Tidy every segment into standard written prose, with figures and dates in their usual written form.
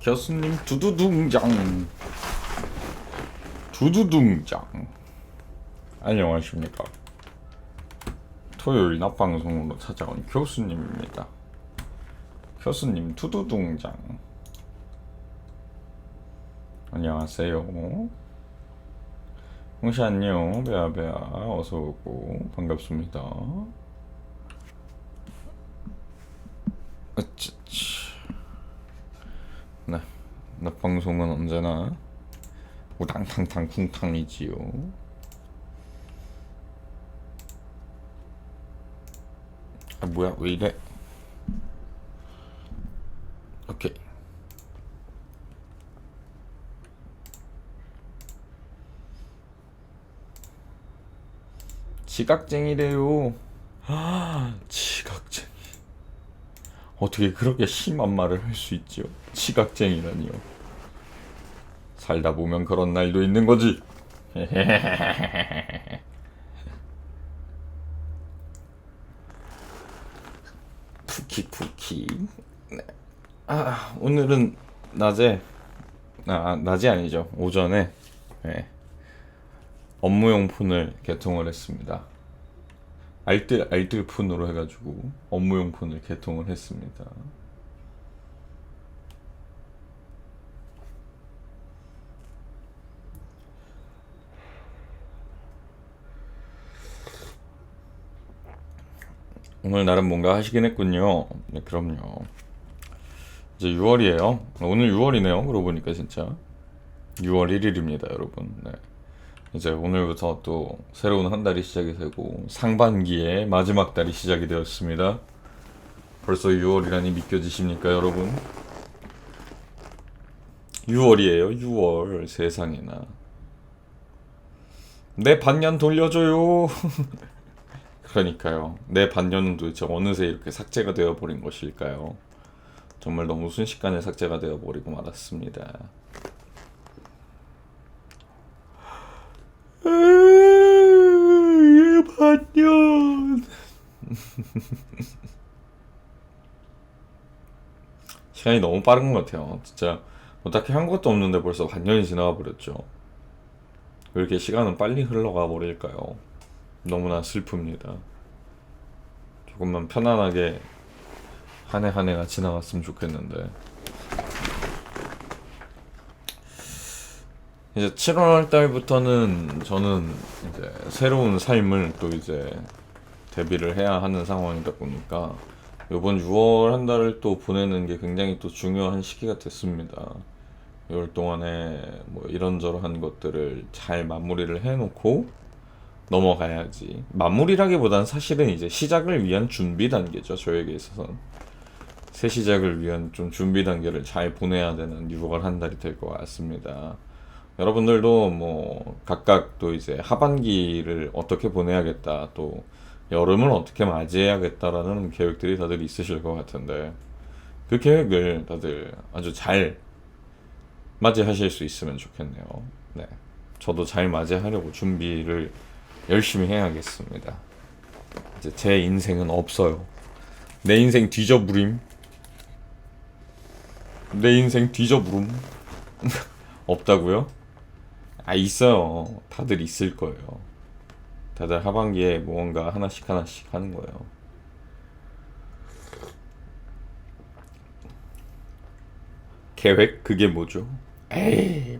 교수님 두두둥장. 두두둥장. 안녕하십니까. 토요일 낮방송으로 찾아온 교수님입니다. 교수님 두두둥장. 안녕하세요. 홍시 안녕. 베아베아 어서오고 반갑습니다. 어찌치. 네, 낮방송은 언제나 우당탕탕 쿵탕이지요. 아 뭐야 왜 이래. 오케이. 지각쟁이래요. 아, 지각쟁이. 어떻게 그렇게 심한 말을 할 수 있죠? 지각쟁이라니요. 살다 보면 그런 날도 있는 거지. 푸키푸키. 네. 아, 오늘은 낮이 아니죠. 오전에 네. 업무용 폰을 개통을 했습니다. 알뜰 폰으로 해가지고 업무용 폰을 개통을 했습니다. 오늘 나름 뭔가 하시긴 했군요. 네, 그럼요. 이제 6월이에요. 오늘 6월이네요. 그러고 보니까 진짜 6월 1일입니다, 여러분. 네. 이제 오늘부터 또 새로운 한 달이 시작이 되고 상반기의 마지막 달이 시작이 되었습니다. 벌써 6월이라니 믿겨지십니까, 여러분? 6월이에요, 6월. 세상에나. 내 반년 돌려줘요. 그러니까요. 내 반년은 도대체 어느새 이렇게 삭제가 되어버린 것일까요? 정말 너무 순식간에 삭제가 되어버리고 말았습니다. 반년. 시간이 너무 빠른 것 같아요. 진짜 뭐 딱히 한 것도 없는데 벌써 반년이 지나가 버렸죠. 왜 이렇게 시간은 빨리 흘러가 버릴까요? 너무나 슬픕니다. 조금만 편안하게 한 해 한 해가 지나갔으면 좋겠는데. 이제 7월 달부터는 저는 이제 새로운 삶을 또 이제 대비를 해야 하는 상황이다 보니까 이번 6월 한 달을 또 보내는 게 굉장히 또 중요한 시기가 됐습니다. 6월 동안에 뭐 이런저런 것들을 잘 마무리를 해놓고 넘어가야지. 마무리라기보단 사실은 이제 시작을 위한 준비 단계죠. 저에게 있어서는. 새 시작을 위한 좀 준비 단계를 잘 보내야 되는 6월 한 달이 될 것 같습니다. 여러분들도 뭐 각각 또 이제 하반기를 어떻게 보내야겠다, 또 여름을 어떻게 맞이해야겠다라는 계획들이 다들 있으실 것 같은데 그 계획을 다들 아주 잘 맞이하실 수 있으면 좋겠네요. 네, 저도 잘 맞이하려고 준비를 열심히 해야겠습니다. 이제 제 인생은 없어요. 내 인생 뒤져부림. 내 인생 뒤져부름. 없다고요? 아, 있어요. 다들 있을 거예요. 다들 하반기에 뭔가 하나씩 하는 거예요. 계획? 그게 뭐죠? 에이.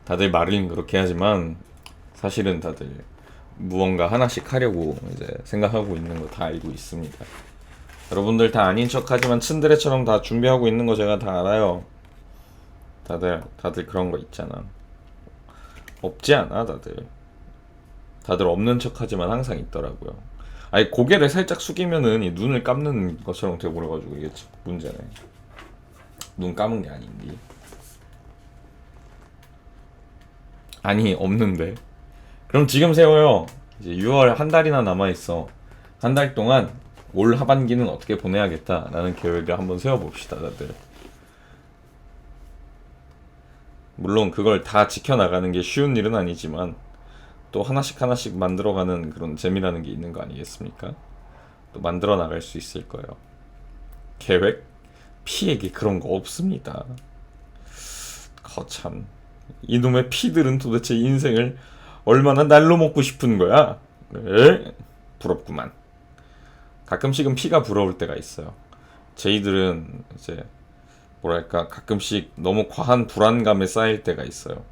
다들 말은 그렇게 하지만 사실은 다들 무언가 하나씩 하려고 이제 생각하고 있는 거 다 알고 있습니다. 여러분들 다 아닌 척하지만 츤드레처럼 다 준비하고 있는 거 제가 다 알아요. 다들 그런 거 있잖아. 없지 않아, 다들 없는 척하지만 항상 있더라고요. 아니, 고개를 살짝 숙이면은 이 눈을 감는 것처럼 돼버려가지고 이게 문제네. 눈 감은 게 아닌데. 아니, 없는데. 그럼 지금 세워요. 이제 6월 한 달이나 남아있어. 한 달 동안 올 하반기는 어떻게 보내야겠다라는 계획을 한번 세워봅시다, 다들. 물론 그걸 다 지켜나가는 게 쉬운 일은 아니지만 또 하나씩 만들어가는 그런 재미라는 게 있는 거 아니겠습니까? 또 만들어 나갈 수 있을 거예요. 계획? 피에게 그런 거 없습니다. 거참. 이놈의 피들은 도대체 인생을 얼마나 날로 먹고 싶은 거야? 에? 부럽구만. 가끔씩은 피가 부러울 때가 있어요. 저희들은 이제 뭐랄까 가끔씩 너무 과한 불안감에 쌓일 때가 있어요.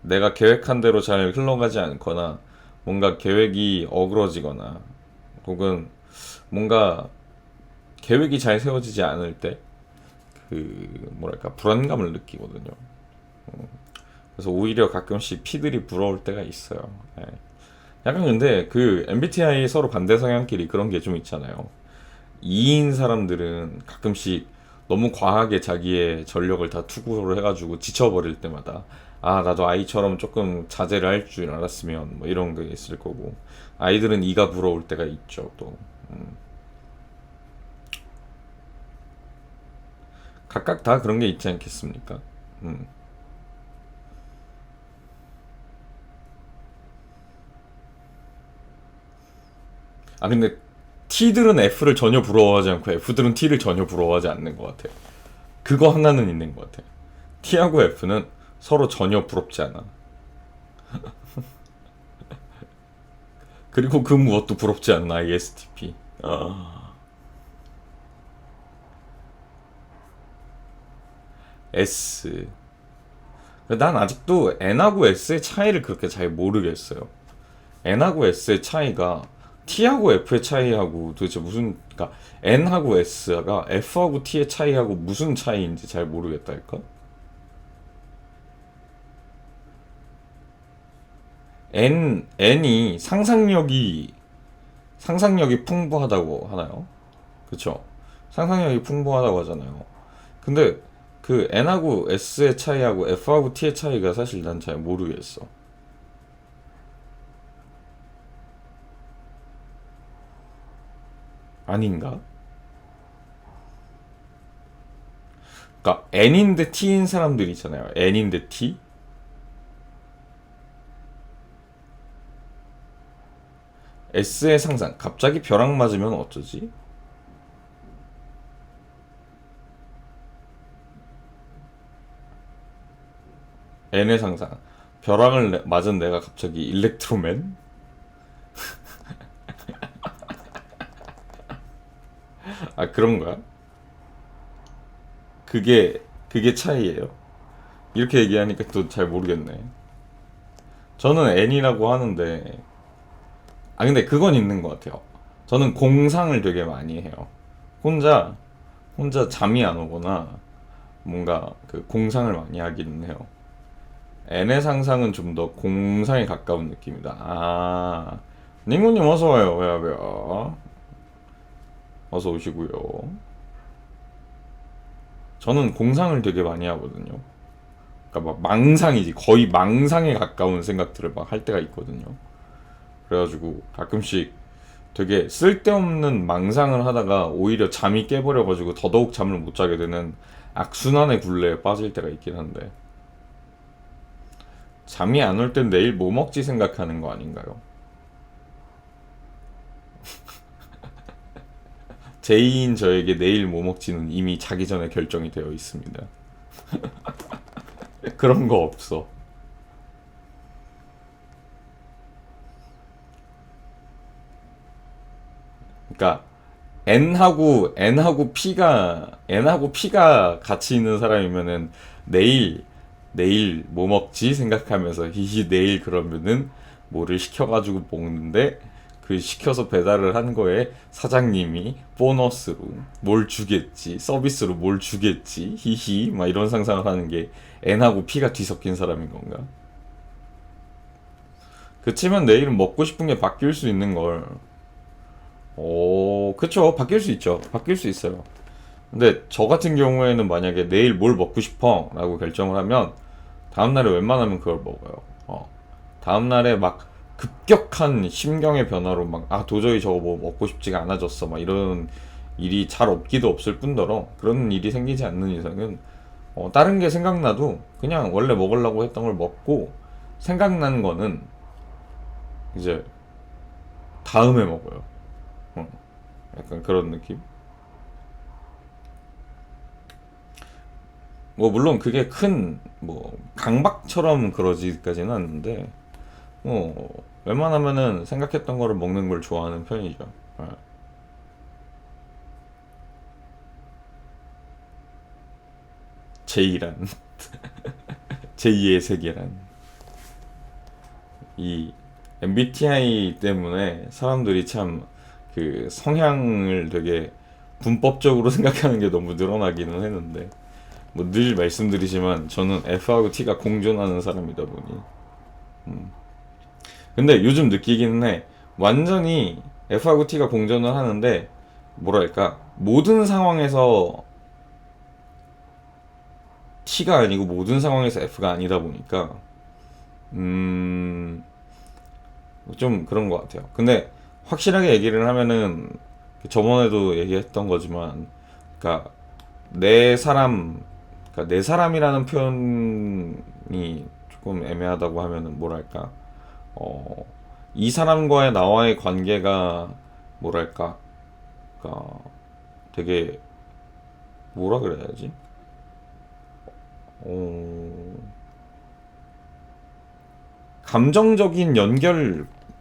내가 계획한 대로 잘 흘러가지 않거나 뭔가 계획이 어그러지거나 혹은 뭔가 계획이 잘 세워지지 않을 때 그 뭐랄까 불안감을 느끼거든요. 그래서 오히려 가끔씩 피들이 부러울 때가 있어요. 예. 약간 근데 그 MBTI 서로 반대 성향끼리 그런 게 좀 있잖아요. 2인 사람들은 가끔씩 너무 과하게 자기의 전력을 다 투구를 해가지고 지쳐버릴 때마다 아 나도 아이처럼 조금 자제를 할 줄 알았으면 뭐 이런 게 있을 거고 아이들은 이가 부러울 때가 있죠 또. 각각 다 그런 게 있지 않겠습니까? 음. 아 근데 T들은 F를 전혀 부러워하지 않고 F들은 T를 전혀 부러워하지 않는 것 같아요. 그거 하나는 있는 것 같아요. T하고 F는 서로 전혀 부럽지 않아. 그리고 그 무엇도 부럽지 않나 ISTP. S. 난 아직도 N하고 S의 차이를 그렇게 잘 모르겠어요. N하고 S의 차이가 T하고 F의 차이하고 도대체 무슨, 그러니까 N하고 S가 F하고 T의 차이하고 무슨 차이인지 잘 모르겠달까? N이 상상력이 풍부하다고 하나요? 그쵸? 상상력이 풍부하다고 하잖아요. 근데 그 N하고 S의 차이하고 F하고 T의 차이가 사실 난 잘 모르겠어. 아닌가? 그러니까 N인데 T인 사람들 있잖아요. N인데 T? S의 상상. 갑자기 벼락 맞으면 어쩌지? N의 상상. 맞은 내가 갑자기 일렉트로맨? 아, 그런 거야? 그게 차이예요. 이렇게 얘기하니까 또 잘 모르겠네. 저는 N이라고 하는데, 아, 근데 그건 있는 것 같아요. 저는 공상을 되게 많이 해요. 혼자, 혼자 잠이 안 오거나, 뭔가 그 공상을 많이 하기는 해요. N의 상상은 좀 더 공상에 가까운 느낌이다. 아, 닝구님 어서와요. 왜요? 어서 오시고요. 저는 공상을 되게 많이 하거든요. 그러니까 막 망상이지. 거의 망상에 가까운 생각들을 막 할 때가 있거든요. 그래가지고 가끔씩 되게 쓸데없는 망상을 하다가 오히려 잠이 깨버려가지고 더더욱 잠을 못 자게 되는 악순환의 굴레에 빠질 때가 있긴 한데 잠이 안 올 땐 내일 뭐 먹지 생각하는 거 아닌가요? 제이인 저에게 내일 뭐 먹지는 이미 자기 전에 결정이 되어 있습니다. 그런 거 없어. 그러니까 N하고 P가 같이 있는 사람이면은 내일 내일 뭐 먹지 생각하면서 히히 내일 그러면은 뭐를 시켜가지고 먹는데 그 시켜서 배달을 한 거에 사장님이 보너스로 뭘 주겠지 서비스로 뭘 주겠지 히히 막 이런 상상을 하는 게 N하고 P가 뒤섞인 사람인 건가? 그치만 내일은 먹고 싶은 게 바뀔 수 있는 걸. 오, 그쵸. 바뀔 수 있죠. 바뀔 수 있어요. 근데 저 같은 경우에는 만약에 내일 뭘 먹고 싶어 라고 결정을 하면 다음날에 웬만하면 그걸 먹어요. 다음날에 막 급격한 심경의 변화로 막 아 도저히 저거 뭐 먹고 싶지가 않아졌어 막 이런 일이 잘 없기도 없을 뿐더러 그런 일이 생기지 않는 이상은 다른 게 생각나도 그냥 원래 먹으려고 했던 걸 먹고 생각난 거는 이제 다음에 먹어요. 어, 약간 그런 느낌? 뭐 물론 그게 큰 뭐 강박처럼 그러지까지는 않는데 뭐 웬만하면은 생각했던 거를 먹는 걸 좋아하는 편이죠. 아, 제2란 제2의 세계란 이 MBTI 때문에 사람들이 참 그 성향을 되게 분법적으로 생각하는 게 너무 늘어나기는 했는데 뭐 늘 말씀드리지만 저는 F하고 T가 공존하는 사람이다 보니 근데 요즘 느끼기는 해 완전히 F하고 T가 공존을 하는데 뭐랄까 모든 상황에서 T가 아니고 모든 상황에서 F가 아니다 보니까 음 좀 그런 것 같아요. 근데 확실하게 얘기를 하면은 저번에도 얘기했던 거지만, 그러니까 내 사람, 그러니까 내 사람이라는 표현이 조금 애매하다고 하면은 뭐랄까, 어, 이 사람과의 나와의 관계가 뭐랄까, 그러니까 되게 뭐라 그래야지? 어, 감정적인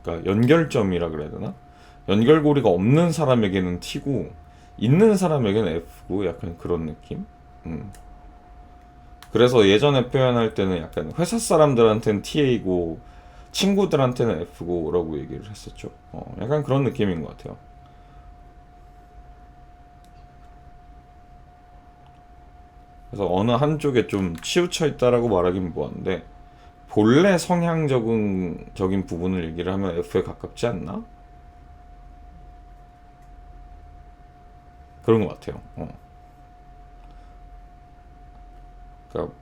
그러니까 연결점이라 그래야 되나? 연결고리가 없는 사람에게는 T고, 있는 사람에게는 F고, 약간 그런 느낌? 음. 그래서 예전에 표현할 때는 약간 회사 사람들한테는 TA고, 친구들한테는 F고, 라고 얘기를 했었죠. 약간 그런 느낌인 것 같아요. 그래서 어느 한쪽에 좀 치우쳐 있다라고 말하긴 뭐한데, 본래 성향적인 부분을 얘기를 하면 F에 가깝지 않나? 그런 것 같아요. 그러니까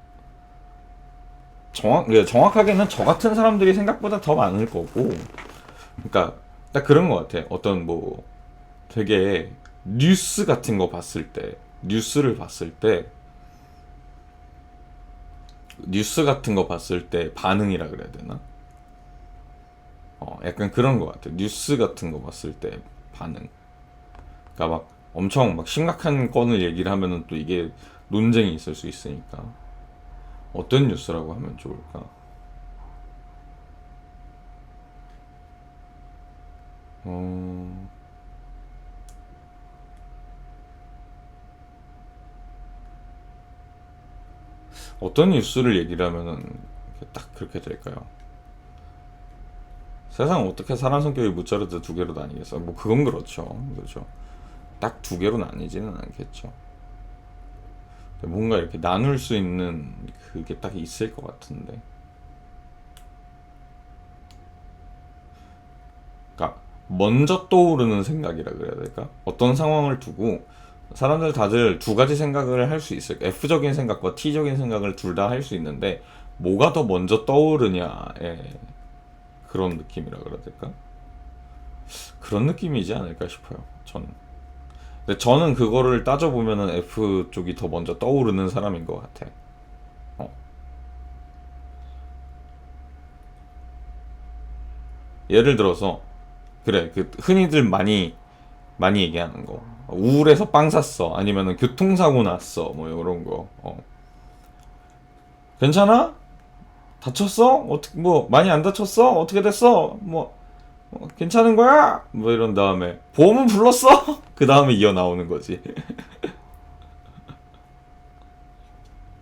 정확하게는 저 같은 사람들이 생각보다 더 많을 거고, 그러니까 딱 그런 것 같아. 어떤 뭐 되게 뉴스를 봤을 때, 뉴스 같은 거 봤을 때 반응이라 그래야 되나? 약간 그런 것 같아. 뉴스 같은 거 봤을 때 반응. 그러니까 막 엄청 막 심각한 건을 얘기를 하면은 또 이게 논쟁이 있을 수 있으니까. 어떤 뉴스라고 하면 좋을까? 어, 어떤 뉴스를 얘기를 하면은 딱 그렇게 될까요? 세상 어떻게 사람 성격이 무자르드 두 개로 나뉘겠어? 뭐 그건 그렇죠. 그렇죠. 딱 두 개로 나뉘지는 않겠죠. 뭔가 이렇게 나눌 수 있는 그게 딱 있을 것 같은데. 그러니까 먼저 떠오르는 생각이라 그래야 될까? 어떤 상황을 두고 사람들 다들 두 가지 생각을 할 수 있어요. F적인 생각과 T적인 생각을 둘 다 할 수 있는데 뭐가 더 먼저 떠오르냐의 그런 느낌이라 그래야 될까? 그런 느낌이지 않을까 싶어요. 저는. 근데 저는 그거를 따져보면은 F 쪽이 더 먼저 떠오르는 사람인 것 같아. 어. 예를 들어서 그래 그 흔히들 많이 얘기하는 거 우울해서 빵 샀어 아니면은 교통사고 났어 뭐 이런 거 괜찮아? 다쳤어? 어떻게 뭐 많이 안 다쳤어? 어떻게 됐어? 뭐 괜찮은 거야? 뭐 이런 다음에 보험은 불렀어? 그 다음에 이어 나오는 거지.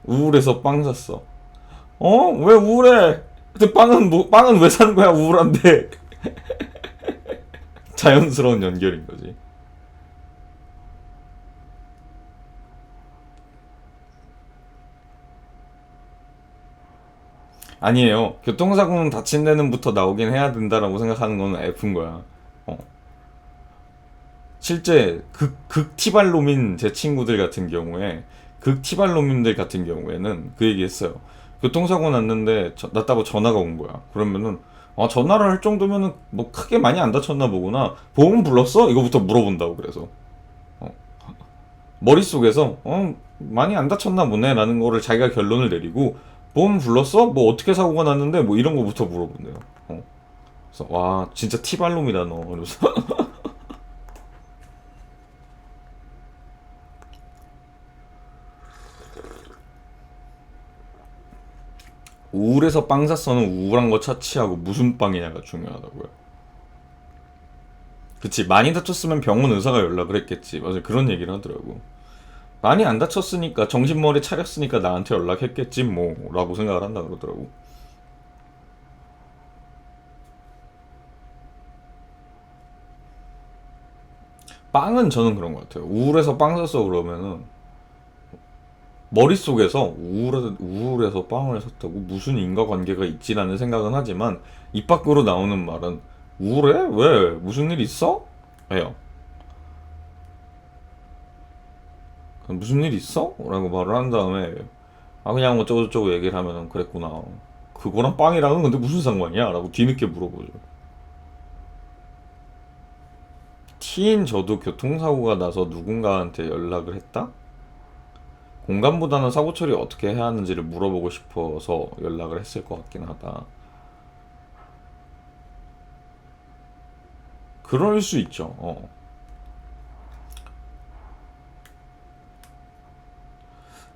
우울해서 빵 샀어. 왜 우울해? 근데 빵은 왜 사는 거야? 우울한데. 자연스러운 연결인 거지. 아니에요. 교통사고는 다친 데는부터 나오긴 해야 된다라고 생각하는 거는 F인 거야. 어. 실제 극티발놈인 제 친구들 같은 경우에 극티발놈인들 같은 경우에는 그 얘기했어요. 교통사고 났다고 전화가 온 거야. 그러면은 전화를 할 정도면은 뭐 크게 많이 안 다쳤나 보구나. 보험 불렀어? 이거부터 물어본다고 그래서 어, 머릿속에서 많이 안 다쳤나 보네라는 거를 자기가 결론을 내리고 보험 불렀어? 뭐 어떻게 사고가 났는데 뭐 이런 거부터 물어본대요. 그래서 와 진짜 티발놈이다 너. 그래서 우울해서 빵 샀어는 우울한 거 차치하고 무슨 빵이냐가 중요하다고요. 그치, 많이 다쳤으면 병원 의사가 연락을 했겠지. 맞아, 그런 얘기를 하더라고. 많이 안 다쳤으니까, 정신머리 차렸으니까 나한테 연락했겠지 뭐 라고 생각을 한다 그러더라고. 빵은 저는 그런 것 같아요. 우울해서 빵 샀어 그러면은 머릿속에서 우울해서 빵을 샀다고 무슨 인과관계가 있지라는 생각은 하지만 입 밖으로 나오는 말은 우울해? 왜? 무슨 일 있어? 해요. 무슨 일 있어? 라고 말을 한 다음에 아 그냥 어쩌고저쩌고 얘기를 하면은 그랬구나. 그거랑 빵이랑은 근데 무슨 상관이야? 라고 뒤늦게 물어보죠. 티인 저도 교통사고가 나서 누군가한테 연락을 했다? 공감보다는 사고 처리 어떻게 해야 하는지를 물어보고 싶어서 연락을 했을 것 같긴 하다. 그럴 수 있죠.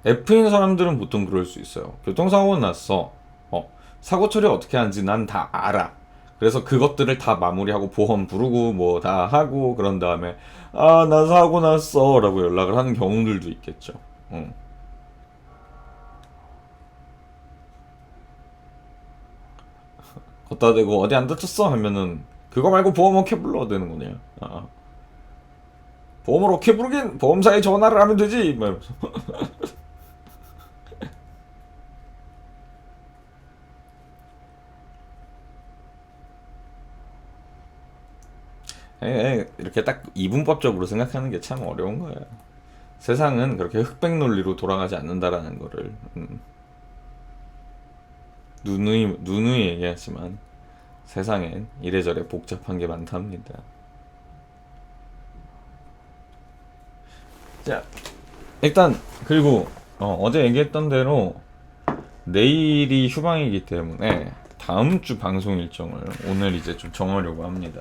F인 사람들은 보통 그럴 수 있어요. 교통사고가 났어. 사고 처리 어떻게 하는지 난 다 알아. 그래서 그것들을 다 마무리하고 보험 부르고 뭐 다 하고 그런 다음에 아, 나 사고 났어 라고 연락을 하는 경우들도 있겠죠. 어. 걷다 대고 어디 안 다쳤어? 하면은 그거 말고 보험 어케 불러야 되는 거네요. 아. 보험을 어케 부르긴 보험사에 전화를 하면 되지. 막 이러면서. 이렇게 딱 이분법적으로 생각하는 게 참 어려운 거예요. 세상은 그렇게 흑백 논리로 돌아가지 않는다라는 거를 누누이 얘기하지만 세상엔 이래저래 복잡한 게 많답니다. 자, 일단 그리고 어제 얘기했던 대로 내일이 휴방이기 때문에 다음 주 방송 일정을 오늘 이제 좀 정하려고 합니다.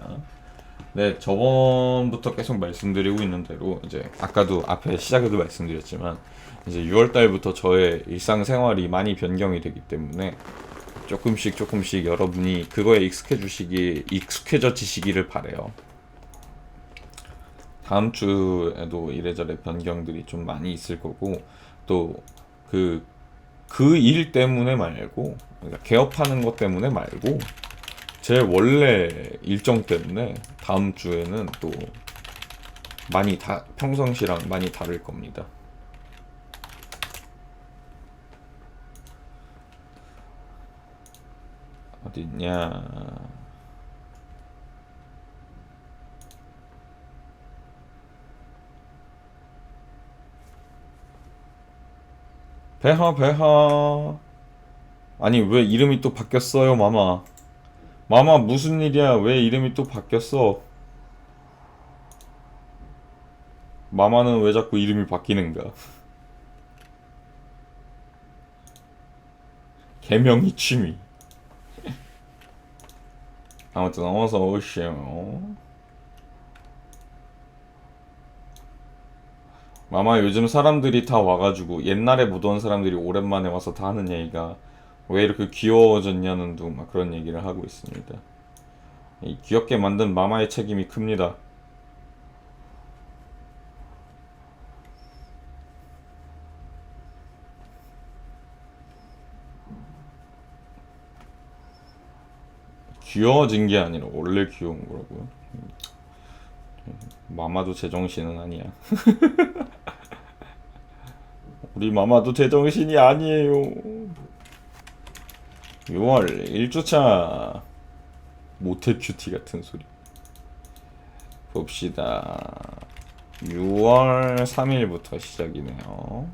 네, 저번부터 계속 말씀드리고 있는 대로 이제 아까도 앞에 시작에도 말씀드렸지만 이제 6월 달부터 저의 일상생활이 많이 변경이 되기 때문에 조금씩 여러분이 그거에 익숙해져지시기를 바래요. 다음 주에도 이래저래 변경들이 좀 많이 있을 거고 또 그 일 때문에 말고 그러니까 개업하는 것 때문에 말고 제 원래 일정 때문에 다음 주에는 또 많이 평상시랑 많이 다를 겁니다. 어딨냐? 배하. 아니 왜 이름이 또 바뀌었어요, 마마? 마마 무슨 일이야? 왜 이름이 또 바뀌었어? 마마는 왜 자꾸 이름이 바뀌는가? 개명이 취미. 아무튼 어서 오시오. 마마 요즘 사람들이 다 와가지고 옛날에 보던 사람들이 오랜만에 와서 다 하는 얘기가 왜 이렇게 귀여워졌냐는 둥 막 그런 얘기를 하고 있습니다. 이 귀엽게 만든 마마의 책임이 큽니다. 귀여워진 게 아니라 원래 귀여운 거라고요. 마마도 제정신은 아니야. 우리 마마도 제정신이 아니에요. 6월 1주차 모태 큐티 같은 소리. 봅시다. 6월 3일부터 시작이네요.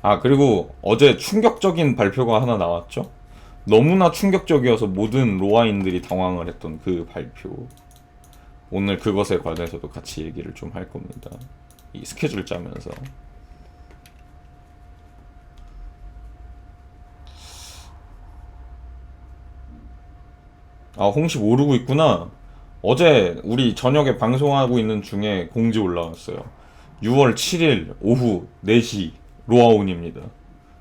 아, 그리고 어제 충격적인 발표가 하나 나왔죠? 너무나 충격적이어서 모든 로아인들이 당황을 했던 그 발표. 오늘 그것에 관해서도 같이 얘기를 좀 할 겁니다. 이 스케줄 짜면서. 아, 홍시 모르고 있구나. 어제 우리 저녁에 방송하고 있는 중에 공지 올라왔어요. 6월 7일 오후 4시 로아온입니다.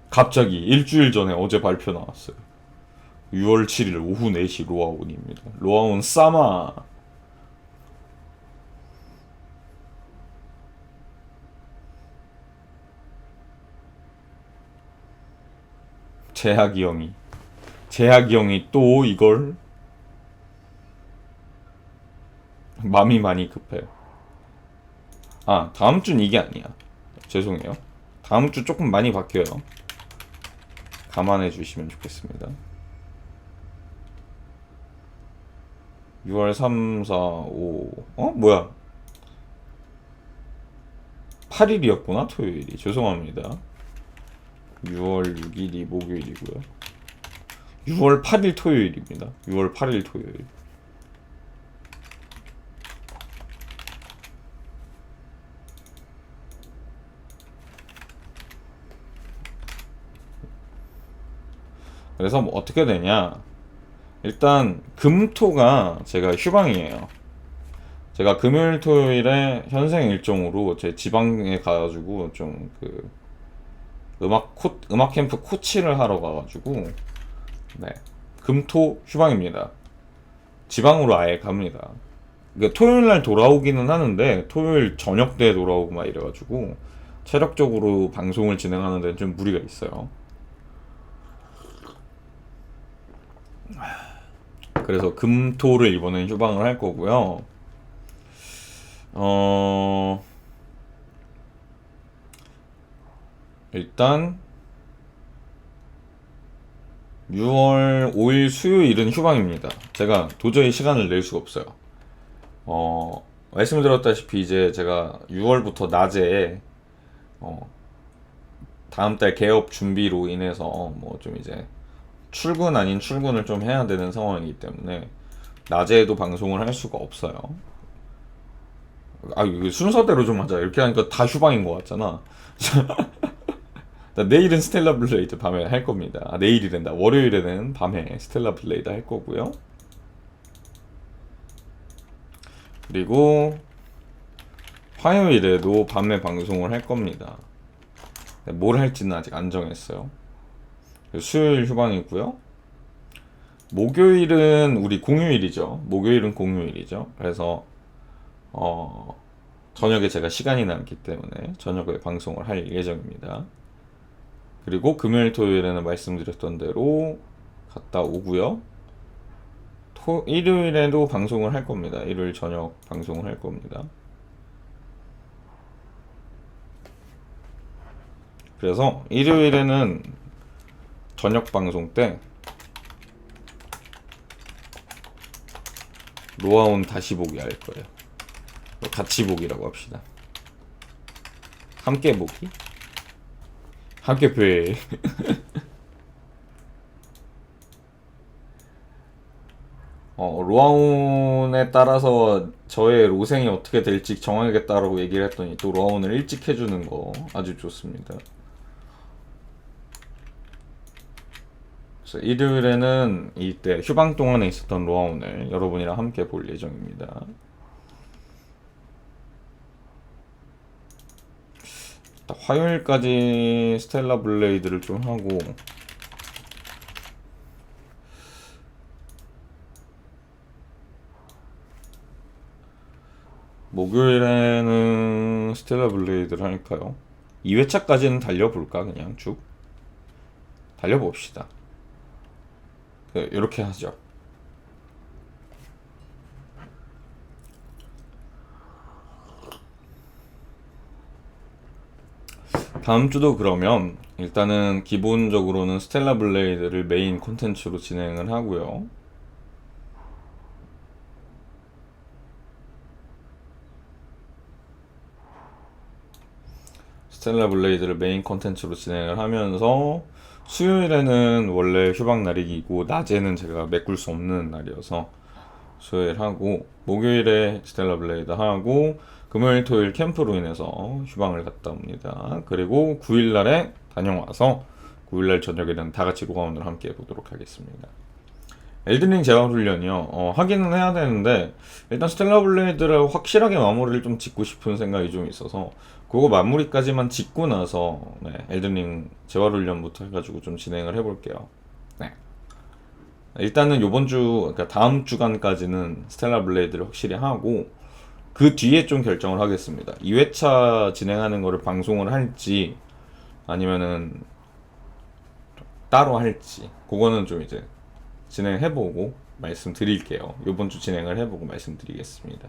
갑자기 일주일 전에 어제 발표 나왔어요. 6월 7일 오후 4시 로아온입니다. 로아온 싸마. 재학이 형이 또 이걸 맘이 많이 급해요. 아, 다음 주는 이게 아니야. 죄송해요. 다음 주 조금 많이 바뀌어요. 감안해 주시면 좋겠습니다. 6월 3, 4, 5. 뭐야? 8일이었구나, 토요일이. 죄송합니다. 6월 6일이 목요일이고요. 6월 8일 토요일입니다. 6월 8일 토요일. 그래서 뭐 어떻게 되냐? 일단 금토가 제가 휴방이에요. 제가 금요일 토요일에 현생 일정으로 제 지방에 가가지고 좀 그 음악 캠프 코치를 하러 가가지고 네, 금토 휴방입니다. 지방으로 아예 갑니다. 그러니까 토요일 날 돌아오기는 하는데 토요일 저녁 때 돌아오고 막 이래가지고 체력적으로 방송을 진행하는 데는 좀 무리가 있어요. 그래서 금토를 이번엔 휴방을 할 거고요. 일단 6월 5일 수요일은 휴방입니다. 제가 도저히 시간을 낼 수가 없어요. 말씀드렸다시피 이제 제가 6월부터 낮에 다음 달 개업 준비로 인해서 뭐 좀 이제 출근 아닌 출근을 좀 해야 되는 상황이기 때문에 낮에도 방송을 할 수가 없어요. 아, 이거 순서대로 좀 하자. 이렇게 하니까 다 휴방인 것 같잖아. 내일은 스텔라 블레이드 밤에 할 겁니다. 아, 내일이란다. 월요일에는 밤에 스텔라 블레이드 할 거고요. 그리고 화요일에도 밤에 방송을 할 겁니다. 뭘 할지는 아직 안 정했어요. 수요일 휴방이고요. 목요일은 우리 공휴일이죠. 목요일은 공휴일이죠. 그래서 저녁에 제가 시간이 남기 때문에 저녁에 방송을 할 예정입니다. 그리고 금요일 토요일에는 말씀드렸던 대로 갔다 오고요. 일요일에도 방송을 할 겁니다. 일요일 저녁 방송을 할 겁니다. 그래서 일요일에는 저녁 방송 때 로아온 다시 보기 할 거예요. 같이 보기라고 합시다. 함께 보기? 함께 배. 로아온에 따라서 저의 로생이 어떻게 될지 정하겠다라고 얘기를 했더니 또 로아온을 일찍 해주는 거 아주 좋습니다. 그래서 일요일에는 이때 휴방 동안에 있었던 로아온을 여러분이랑 함께 볼 예정입니다. 화요일까지 스텔라 블레이드를 좀 하고 목요일에는 스텔라 블레이드를 할까요? 2회차까지는 달려볼까? 그냥 쭉 달려봅시다. 이렇게 하죠. 다음 주도 그러면 일단은 기본적으로는 스텔라 블레이드를 메인 콘텐츠로 진행을 하고요. 스텔라 블레이드를 메인 콘텐츠로 진행을 하면서 수요일에는 원래 휴방 날이고 낮에는 제가 메꿀 수 없는 날이어서 수요일 하고 목요일에 스텔라 블레이드 하고 금요일 토요일 캠프로 인해서 휴방을 갔다 옵니다. 그리고 9일날에 다녀와서 9일날 저녁에는 다같이 로가운을 함께 해보도록 하겠습니다. 엘든링 재활훈련이요. 하기는 해야 되는데 일단 스텔라 블레이드를 확실하게 마무리를 좀 짓고 싶은 생각이 좀 있어서 그거 마무리까지만 짓고 나서 네, 엘든링 재활훈련부터 해가지고 좀 진행을 해볼게요. 네. 일단은 요번 주, 그러니까 다음 주간까지는 스텔라 블레이드를 확실히 하고 그 뒤에 좀 결정을 하겠습니다. 2회차 진행하는 거를 방송을 할지 아니면은 따로 할지 그거는 좀 이제 진행해보고 말씀드릴게요. 요번 주 진행을 해보고 말씀드리겠습니다.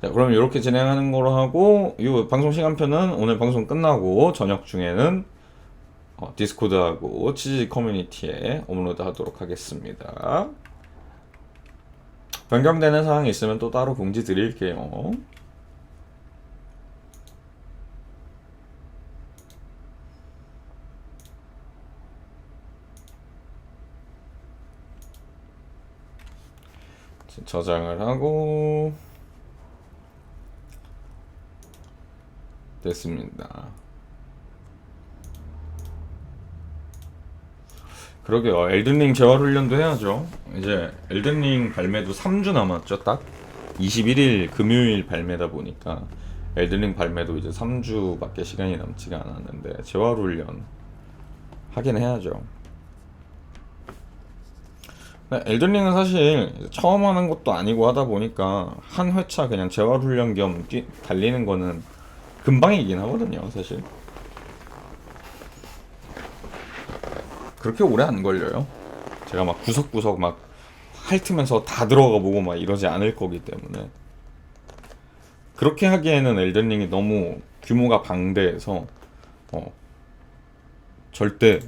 자, 그럼 이렇게 진행하는 거로 하고 이 방송 시간표는 오늘 방송 끝나고 저녁 중에는 디스코드하고 치즈 커뮤니티에 업로드 하도록 하겠습니다. 변경되는 사항이 있으면 또 따로 공지 드릴게요. 저장을 하고 됐습니다. 그러게요. 엘든링 재활훈련도 해야죠. 이제 엘든링 발매도 3주 남았죠. 딱 21일 금요일 발매다 보니까 엘든링 발매도 이제 3주밖에 시간이 남지가 않았는데 재활훈련 하긴 해야죠. 엘든링은 사실 처음 하는 것도 아니고 하다 보니까 한 회차 그냥 재활훈련 겸 달리는 거는 금방이긴 하거든요, 사실. 그렇게 오래 안 걸려요. 제가 막 구석구석 막 핥으면서 다 들어가 보고 막 이러지 않을 거기 때문에. 그렇게 하기에는 엘든링이 너무 규모가 방대해서 절대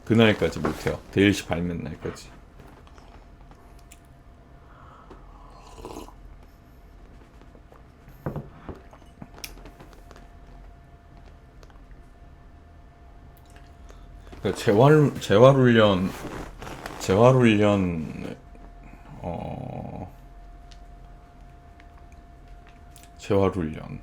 그날까지 못해요. DLC 발매 날까지. 재활훈련 어 재활훈련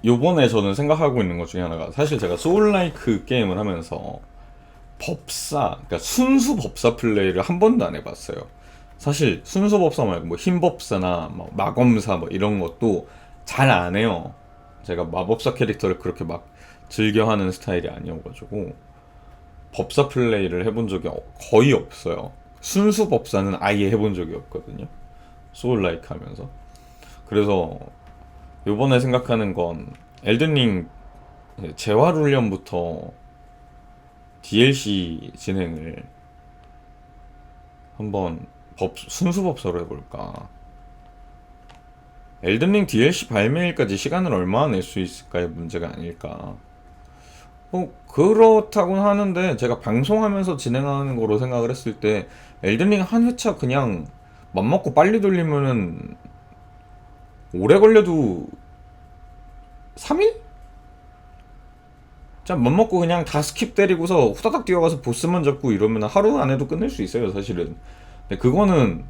요번에 저는 생각하고 있는 것 중에 하나가 사실 제가 소울라이크 게임을 하면서 그러니까 순수 법사 플레이를 한 번도 안 해봤어요. 사실 순수 법사 말고 뭐 흰법사나 뭐 마검사 뭐 이런 것도 잘 안 해요. 제가 마법사 캐릭터를 그렇게 막 즐겨하는 스타일이 아니어가지고 법사 플레이를 해본 적이 거의 없어요. 순수 법사는 아예 해본 적이 없거든요. 소울라이크 하면서. 그래서 요번에 생각하는 건 엘든링 재활훈련부터 DLC 진행을 한번 순수 법사로 해볼까. 엘든링 DLC 발매일까지 시간을 얼마나 낼 수 있을까의 문제가 아닐까. 그렇다고는 하는데 제가 방송하면서 진행하는 거로 생각을 했을 때 엘든링 한 회차 그냥 맘먹고 빨리 돌리면은 오래 걸려도 3일? 자, 맘먹고 그냥 다 스킵 때리고서 후다닥 뛰어가서 보스만 잡고 이러면 하루 안에도 끝낼 수 있어요, 사실은. 근데 그거는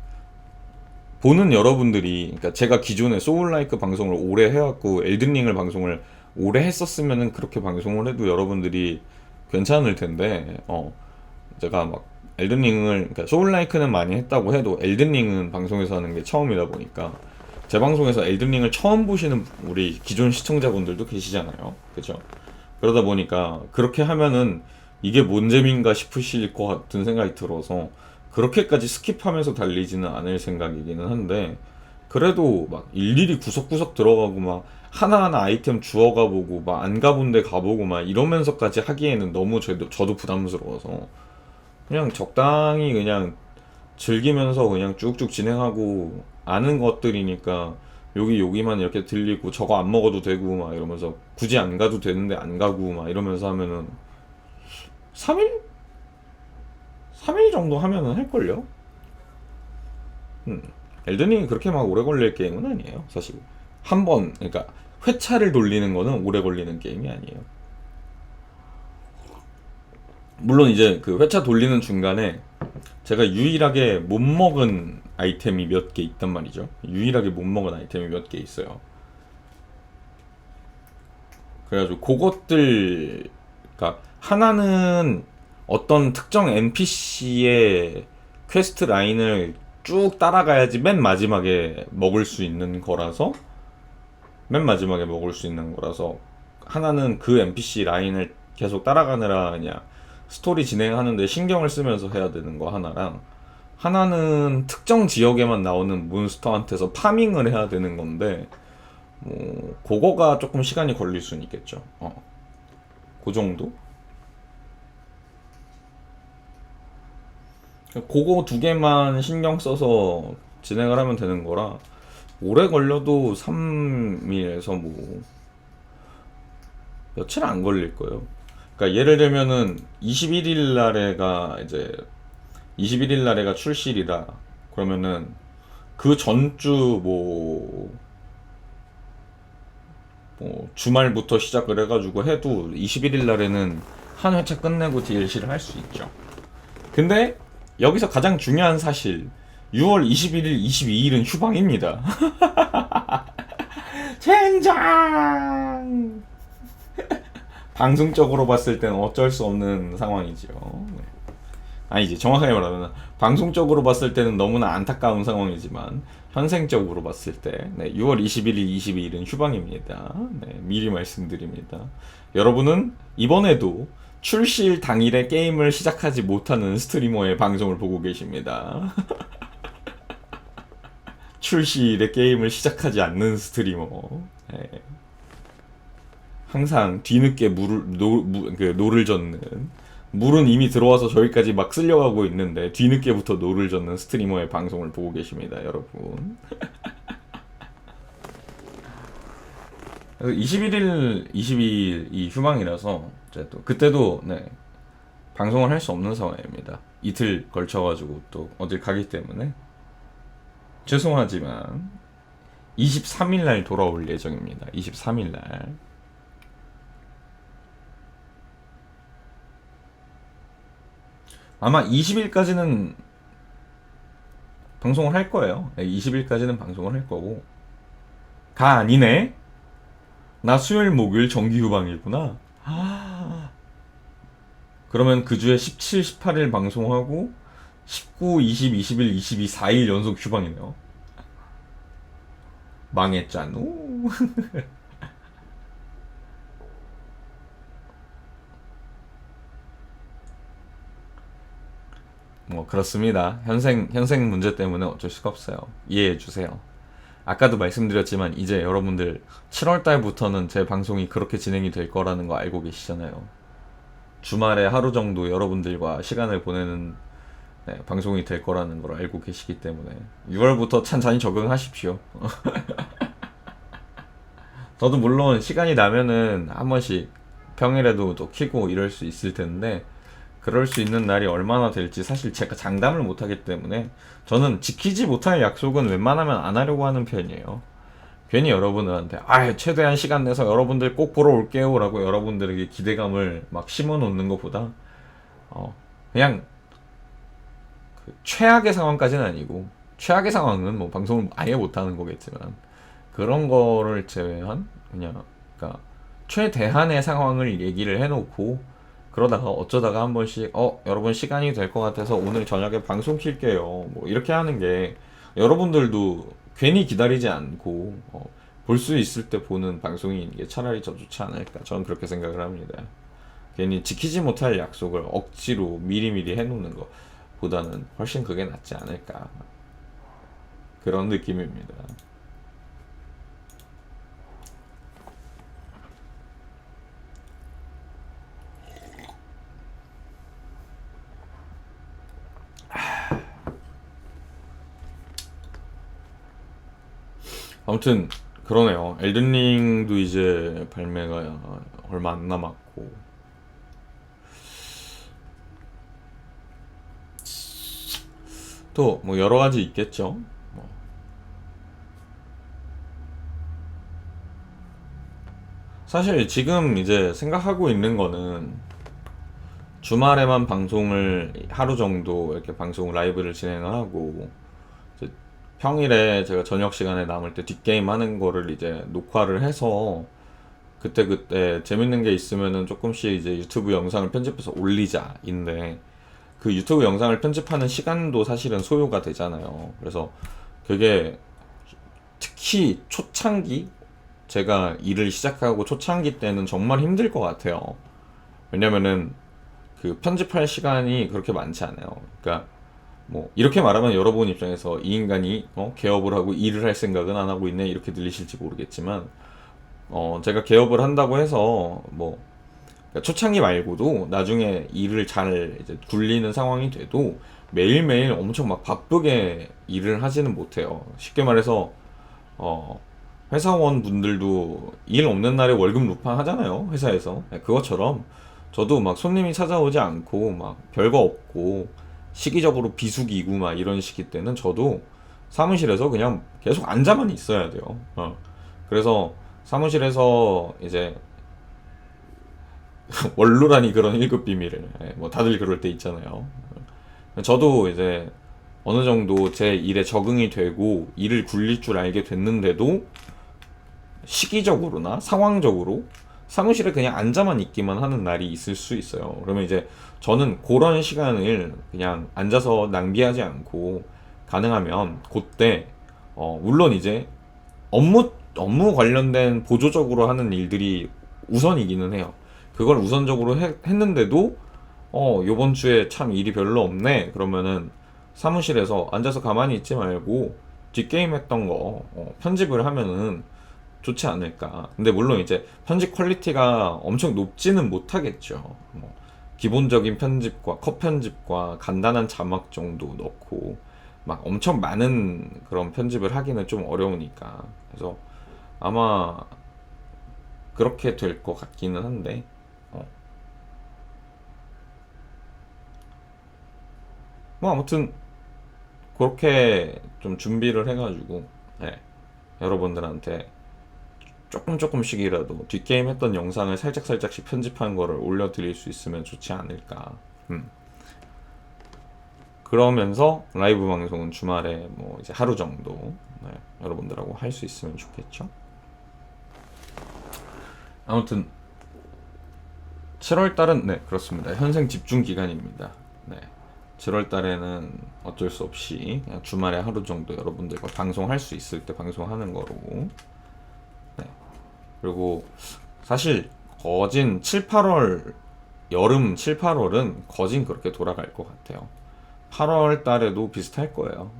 보는 여러분들이, 그러니까 제가 기존에 소울라이크 방송을 오래 해왔고 엘든링을 방송을 오래 했었으면은 그렇게 방송을 해도 여러분들이 괜찮을 텐데, 제가 막 엘든링을, 그러니까 소울라이크는 많이 했다고 해도 엘든링은 방송에서 하는 게 처음이다 보니까 제 방송에서 엘든링을 처음 보시는 우리 기존 시청자분들도 계시잖아요, 그죠? 그러다 보니까 그렇게 하면은 이게 뭔 재미인가 싶으실 것 같은 생각이 들어서 그렇게까지 스킵하면서 달리지는 않을 생각이기는 한데, 그래도 막 일일이 구석구석 들어가고 막 하나하나 아이템 주워가 보고 막 안 가본 데 가보고 막 이러면서까지 하기에는 너무 저도 부담스러워서 그냥 적당히 그냥 즐기면서 그냥 쭉쭉 진행하고, 아는 것들이니까 여기만 이렇게 들리고 저거 안 먹어도 되고 막 이러면서 굳이 안 가도 되는데 안 가고 막 이러면서 하면은 3일? 3일 정도 하면은 할걸요? 엘든링이 그렇게 막 오래 걸릴 게임은 아니에요, 사실. 한 번, 그러니까 회차를 돌리는 거는 오래 걸리는 게임이 아니에요. 물론 이제 그 회차 돌리는 중간에 제가 유일하게 못 먹은 아이템이 몇 개 있단 말이죠. 유일하게 못 먹은 아이템이 몇 개 있어요. 그래가지고 그것들, 그러니까 하나는 어떤 특정 NPC의 퀘스트 라인을 쭉 따라가야지 맨 마지막에 먹을 수 있는 거라서 하나는 그 NPC 라인을 계속 따라가느라 그냥 스토리 진행하는데 신경을 쓰면서 해야 되는 거 하나랑, 하나는 특정 지역에만 나오는 몬스터한테서 파밍을 해야 되는 건데 뭐 그거가 조금 시간이 걸릴 수는 있겠죠. 그 정도? 그거 두 개만 신경 써서 진행을 하면 되는 거라 오래 걸려도 3일에서 뭐 며칠 안 걸릴 거예요. 그러니까 예를 들면은 21일 날에가 출시이라 그러면은 그 전주 뭐 주말부터 시작을 해가지고 해도 21일 날에는 한 회차 끝내고 DLC를 할 수 있죠. 근데 여기서 가장 중요한 사실, 6월 21일, 22일은 휴방입니다. 젠장! 방송적으로 봤을 때는 어쩔 수 없는 상황이죠. 네. 아니지, 정확하게 말하면 방송적으로 봤을 때는 너무나 안타까운 상황이지만 현생적으로 봤을 때, 네, 6월 21일, 22일은 휴방입니다. 네, 미리 말씀드립니다. 여러분은 이번에도 출시일 당일에 게임을 시작하지 못하는 스트리머의 방송을 보고 계십니다. 출시일에 게임을 시작하지 않는 스트리머. 네. 항상 뒤늦게 노를 젓는, 물은 이미 들어와서 저기까지 막 쓸려가고 있는데 뒤늦게부터 노를 젓는 스트리머의 방송을 보고 계십니다, 여러분. 21일, 22일 이 휴방이라서 이제 또 그때도 네, 방송을 할 수 없는 상황입니다. 이틀 걸쳐가지고 또 어딜 가기 때문에 죄송하지만 23일 날 돌아올 예정입니다. 23일 날. 아마 20일까지는 방송을 할 거예요. 20일까지는 방송을 할 거고. 아니네? 나 수요일, 목요일 정기 휴방이구나. 그러면 그 주에 17, 18일 방송하고 19, 20, 21, 22, 4일 연속 휴방이네요. 망했잖아. 뭐 그렇습니다. 현생 문제 때문에 어쩔 수가 없어요. 이해해 주세요. 아까도 말씀드렸지만 이제 여러분들 7월 달부터는 제 방송이 그렇게 진행이 될 거라는 거 알고 계시잖아요. 주말에 하루 정도 여러분들과 시간을 보내는 네, 방송이 될 거라는 걸 알고 계시기 때문에 6월부터 찬찬히 적응하십시오. 저도 물론 시간이 나면은 한 번씩 평일에도 또 키고 이럴 수 있을 텐데, 그럴 수 있는 날이 얼마나 될지 사실 제가 장담을 못 하기 때문에 저는 지키지 못할 약속은 웬만하면 안 하려고 하는 편이에요. 괜히 여러분들한테 최대한 시간 내서 여러분들 꼭 보러 올게요 라고 여러분들에게 기대감을 막 심어 놓는 것보다 그냥 그 최악의 상황까지는 아니고, 최악의 상황은 뭐 방송을 아예 못 하는 거겠지만 그런 거를 제외한 그냥 그러니까 최대한의 상황을 얘기를 해놓고, 그러다가 어쩌다가 한 번씩 여러분 시간이 될 것 같아서 오늘 저녁에 방송 킬게요 뭐 이렇게 하는 게 여러분들도 괜히 기다리지 않고 볼 수 있을 때 보는 방송이 게 차라리 더 좋지 않을까, 저는 그렇게 생각을 합니다. 괜히 지키지 못할 약속을 억지로 미리미리 해놓는 것 보다는 훨씬 그게 낫지 않을까, 그런 느낌입니다. 아무튼 그러네요. 엘든링도 이제 발매가 얼마 안 남았고, 또 뭐 여러 가지 있겠죠. 뭐. 사실 지금 이제 생각하고 있는 거는 주말에만 방송을 하루 정도 이렇게 방송 라이브를 진행을 하고, 이제 평일에 제가 저녁 시간에 남을 때 뒷게임 하는 거를 이제 녹화를 해서 그때그때 재밌는 게 있으면은 조금씩 이제 유튜브 영상을 편집해서 올리자인데, 그 유튜브 영상을 편집하는 시간도 사실은 소요가 되잖아요. 그래서 그게 특히 초창기, 제가 일을 시작하고 초창기 때는 정말 힘들 것 같아요. 왜냐면은 그 편집할 시간이 그렇게 많지 않아요. 그러니까 뭐 이렇게 말하면 여러분 입장에서 이 인간이 개업을 하고 일을 할 생각은 안 하고 있네 이렇게 들리실지 모르겠지만, 제가 개업을 한다고 해서 뭐 그러니까 초창기 말고도 나중에 일을 잘 이제 굴리는 상황이 돼도 매일매일 엄청 막 바쁘게 일을 하지는 못해요. 쉽게 말해서 어, 회사원 분들도 일 없는 날에 월급 루팡 하잖아요, 회사에서. 네, 그것처럼 저도 막 손님이 찾아오지 않고 막 별거 없고 시기적으로 비수기고 막 이런 시기 때는 저도 사무실에서 그냥 계속 앉아만 있어야 돼요. 그래서 사무실에서 이제 원로라니 그런 1급 비밀을, 뭐 다들 그럴 때 있잖아요. 저도 이제 어느 정도 제 일에 적응이 되고 일을 굴릴 줄 알게 됐는데도 시기적으로나 상황적으로 사무실에 그냥 앉아만 있기만 하는 날이 있을 수 있어요. 그러면 이제 저는 그런 시간을 그냥 앉아서 낭비하지 않고 가능하면 그때 물론 이제 업무 관련된 보조적으로 하는 일들이 우선이기는 해요. 그걸 우선적으로 했는데도 요번 주에 참 일이 별로 없네. 그러면은 사무실에서 앉아서 가만히 있지 말고 뒷게임 했던 거 편집을 하면은 좋지 않을까. 근데 물론 이제 편집 퀄리티가 엄청 높지는 못하겠죠. 뭐 기본적인 편집과 컷 편집과 간단한 자막 정도 넣고 막 엄청 많은 그런 편집을 하기는 좀 어려우니까. 그래서 아마 그렇게 될 것 같기는 한데, 어. 뭐 아무튼 그렇게 좀 준비를 해가지고, 네, 여러분들한테 조금씩이라도 뒷게임 했던 영상을 살짝씩 편집한 거를 올려드릴 수 있으면 좋지 않을까. 그러면서 라이브 방송은 주말에 뭐 이제 하루 정도, 네, 여러분들하고 할 수 있으면 좋겠죠. 아무튼 7월 달은 네, 그렇습니다. 현생 집중 기간입니다. 네. 7월 달에는 어쩔 수 없이 그냥 주말에 하루 정도 여러분들과 방송할 수 있을 때 방송하는 거로. 네. 그리고 사실 거진 7, 8월, 여름 7, 8월은 거진 그렇게 돌아갈 것 같아요. 8월 달에도 비슷할 거예요.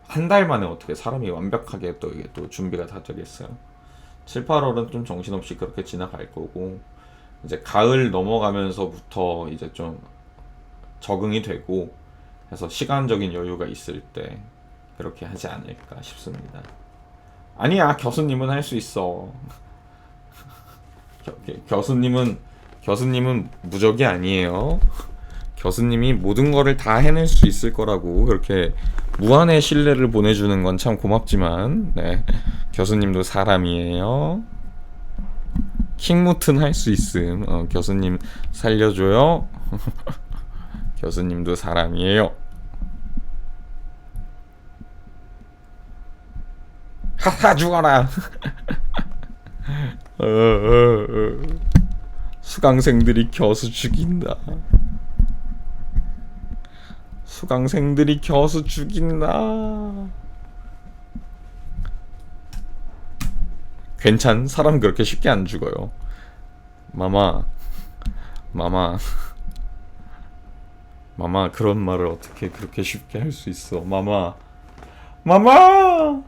한 달 만에 어떻게 사람이 완벽하게 또 이게 또 준비가 다 되겠어요. 7, 8월은 좀 정신없이 그렇게 지나갈 거고, 이제 가을 넘어가면서부터 이제 좀 적응이 되고 해서 시간적인 여유가 있을 때 그렇게 하지 않을까 싶습니다. 아니야, 교수님은 할 수 있어. 교수님은 무적이 아니에요. 교수님이 모든 거를 다 해낼 수 있을 거라고 그렇게 무한의 신뢰를 보내주는 건 참 고맙지만, 네, 교수님도 사람이에요. 킹무튼 할 수 있음. 교수님 살려줘요. 교수님도 사람이에요. 하하 죽어라. 수강생들이 교수 죽인다. 수강생들이 교수 죽인다. 괜찮? 사람 그렇게 쉽게 안 죽어요. 마마, 마마, 마마, 그런 말을 어떻게 그렇게 쉽게 할 수 있어? 마마, 마마,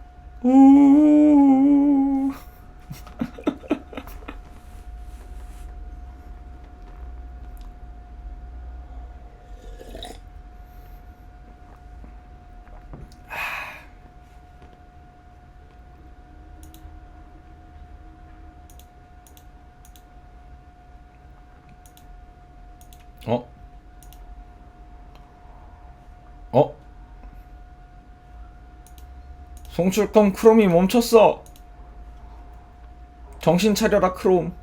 우. 어? 어? 송출컴 크롬이 멈췄어. 정신 차려라 크롬.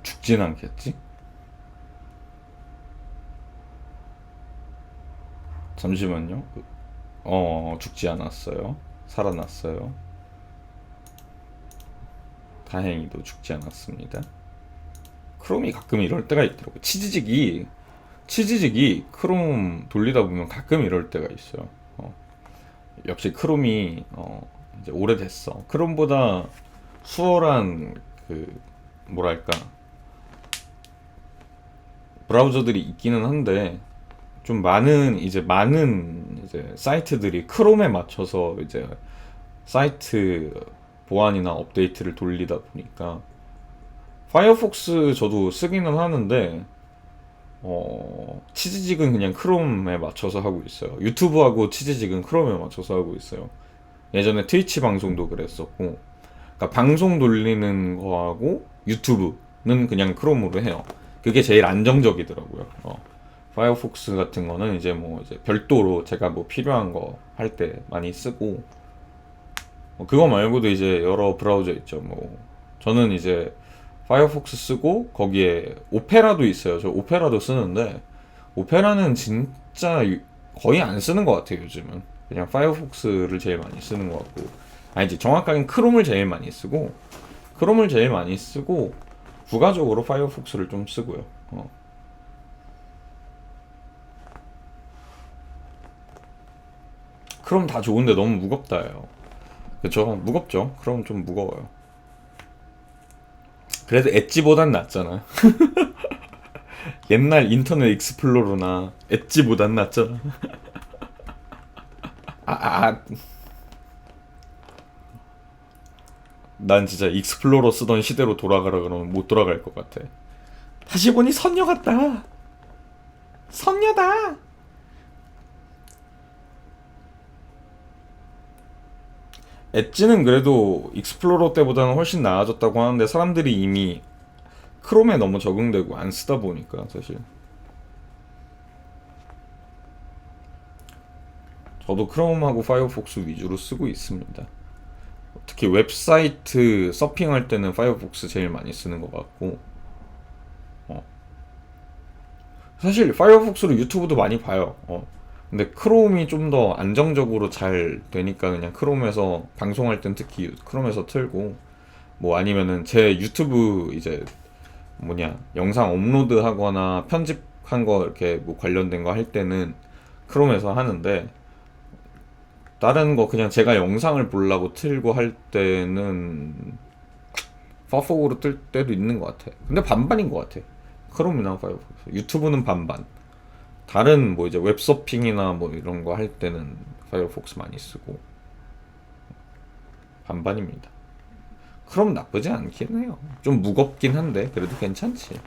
죽진 않겠지? 잠시만요. 죽지 않았어요. 살아났어요. 다행히도 죽지 않았습니다. 크롬이 가끔 이럴 때가 있더라고요. 치지직이 크롬 돌리다 보면 가끔 이럴 때가 있어요. 역시 크롬이 이제 오래됐어. 크롬보다 수월한 그 뭐랄까 브라우저들이 있기는 한데 좀 많은 사이트들이 크롬에 맞춰서 이제 사이트 보안이나 업데이트를 돌리다 보니까 파이어폭스 저도 쓰기는 하는데 치즈직은 그냥 크롬에 맞춰서 하고 있어요. 유튜브하고 치즈직은 크롬에 맞춰서 하고 있어요. 예전에 트위치 방송도 그랬었고, 그러니까 방송 돌리는 거하고 유튜브는 그냥 크롬으로 해요. 그게 제일 안정적이더라고요. 파이어폭스 같은 거는 이제 뭐 이제 별도로 제가 뭐 필요한 거 할 때 많이 쓰고, 그거 말고도 이제 여러 브라우저 있죠. 뭐 저는 이제 파이어폭스 쓰고 거기에 오페라도 있어요. 저 오페라도 쓰는데 오페라는 진짜 거의 안 쓰는 것 같아요. 요즘은 그냥 파이어폭스를 제일 많이 쓰는 것 같고, 아니지, 정확하게는 크롬을 제일 많이 쓰고 부가적으로 파이어폭스를 좀 쓰고요. 크롬 다 좋은데 너무 무겁다요. 그쵸? 무겁죠. 크롬 좀 무거워요. 그래도 엣지보단 낫잖아. 옛날 인터넷 익스플로러나 엣지보단 낫잖아. 아, 아, 난 진짜 익스플로러 쓰던 시대로 돌아가라 그러면 못 돌아갈 것 같아. 다시 보니 선녀 같다. 선녀다. 엣지는 그래도 익스플로러 때보다는 훨씬 나아졌다고 하는데 사람들이 이미 크롬에 너무 적응되고 안 쓰다 보니까 사실 저도 크롬하고 파이어폭스 위주로 쓰고 있습니다. 특히 웹사이트 서핑할 때는 파이어폭스 제일 많이 쓰는 것 같고, 어. 사실 파이어폭스로 유튜브도 많이 봐요. 근데 크롬이 좀 더 안정적으로 잘 되니까 그냥 크롬에서 방송할 땐 특히 크롬에서 틀고, 뭐 아니면은 제 유튜브 이제 뭐냐 영상 업로드 하거나 편집한 거 이렇게 뭐 관련된 거 할 때는 크롬에서 하는데, 다른 거 그냥 제가 영상을 보려고 틀고 할 때는 파폭으로 뜰 때도 있는 것 같아. 근데 반반인 것 같아. 크롬이나 파이어폭스. 유튜브는 반반. 다른 뭐 이제 웹서핑이나 뭐 이런 거 할 때는 파이어폭스 많이 쓰고 반반입니다. 크롬 나쁘지 않긴 해요. 좀 무겁긴 한데 그래도 괜찮지.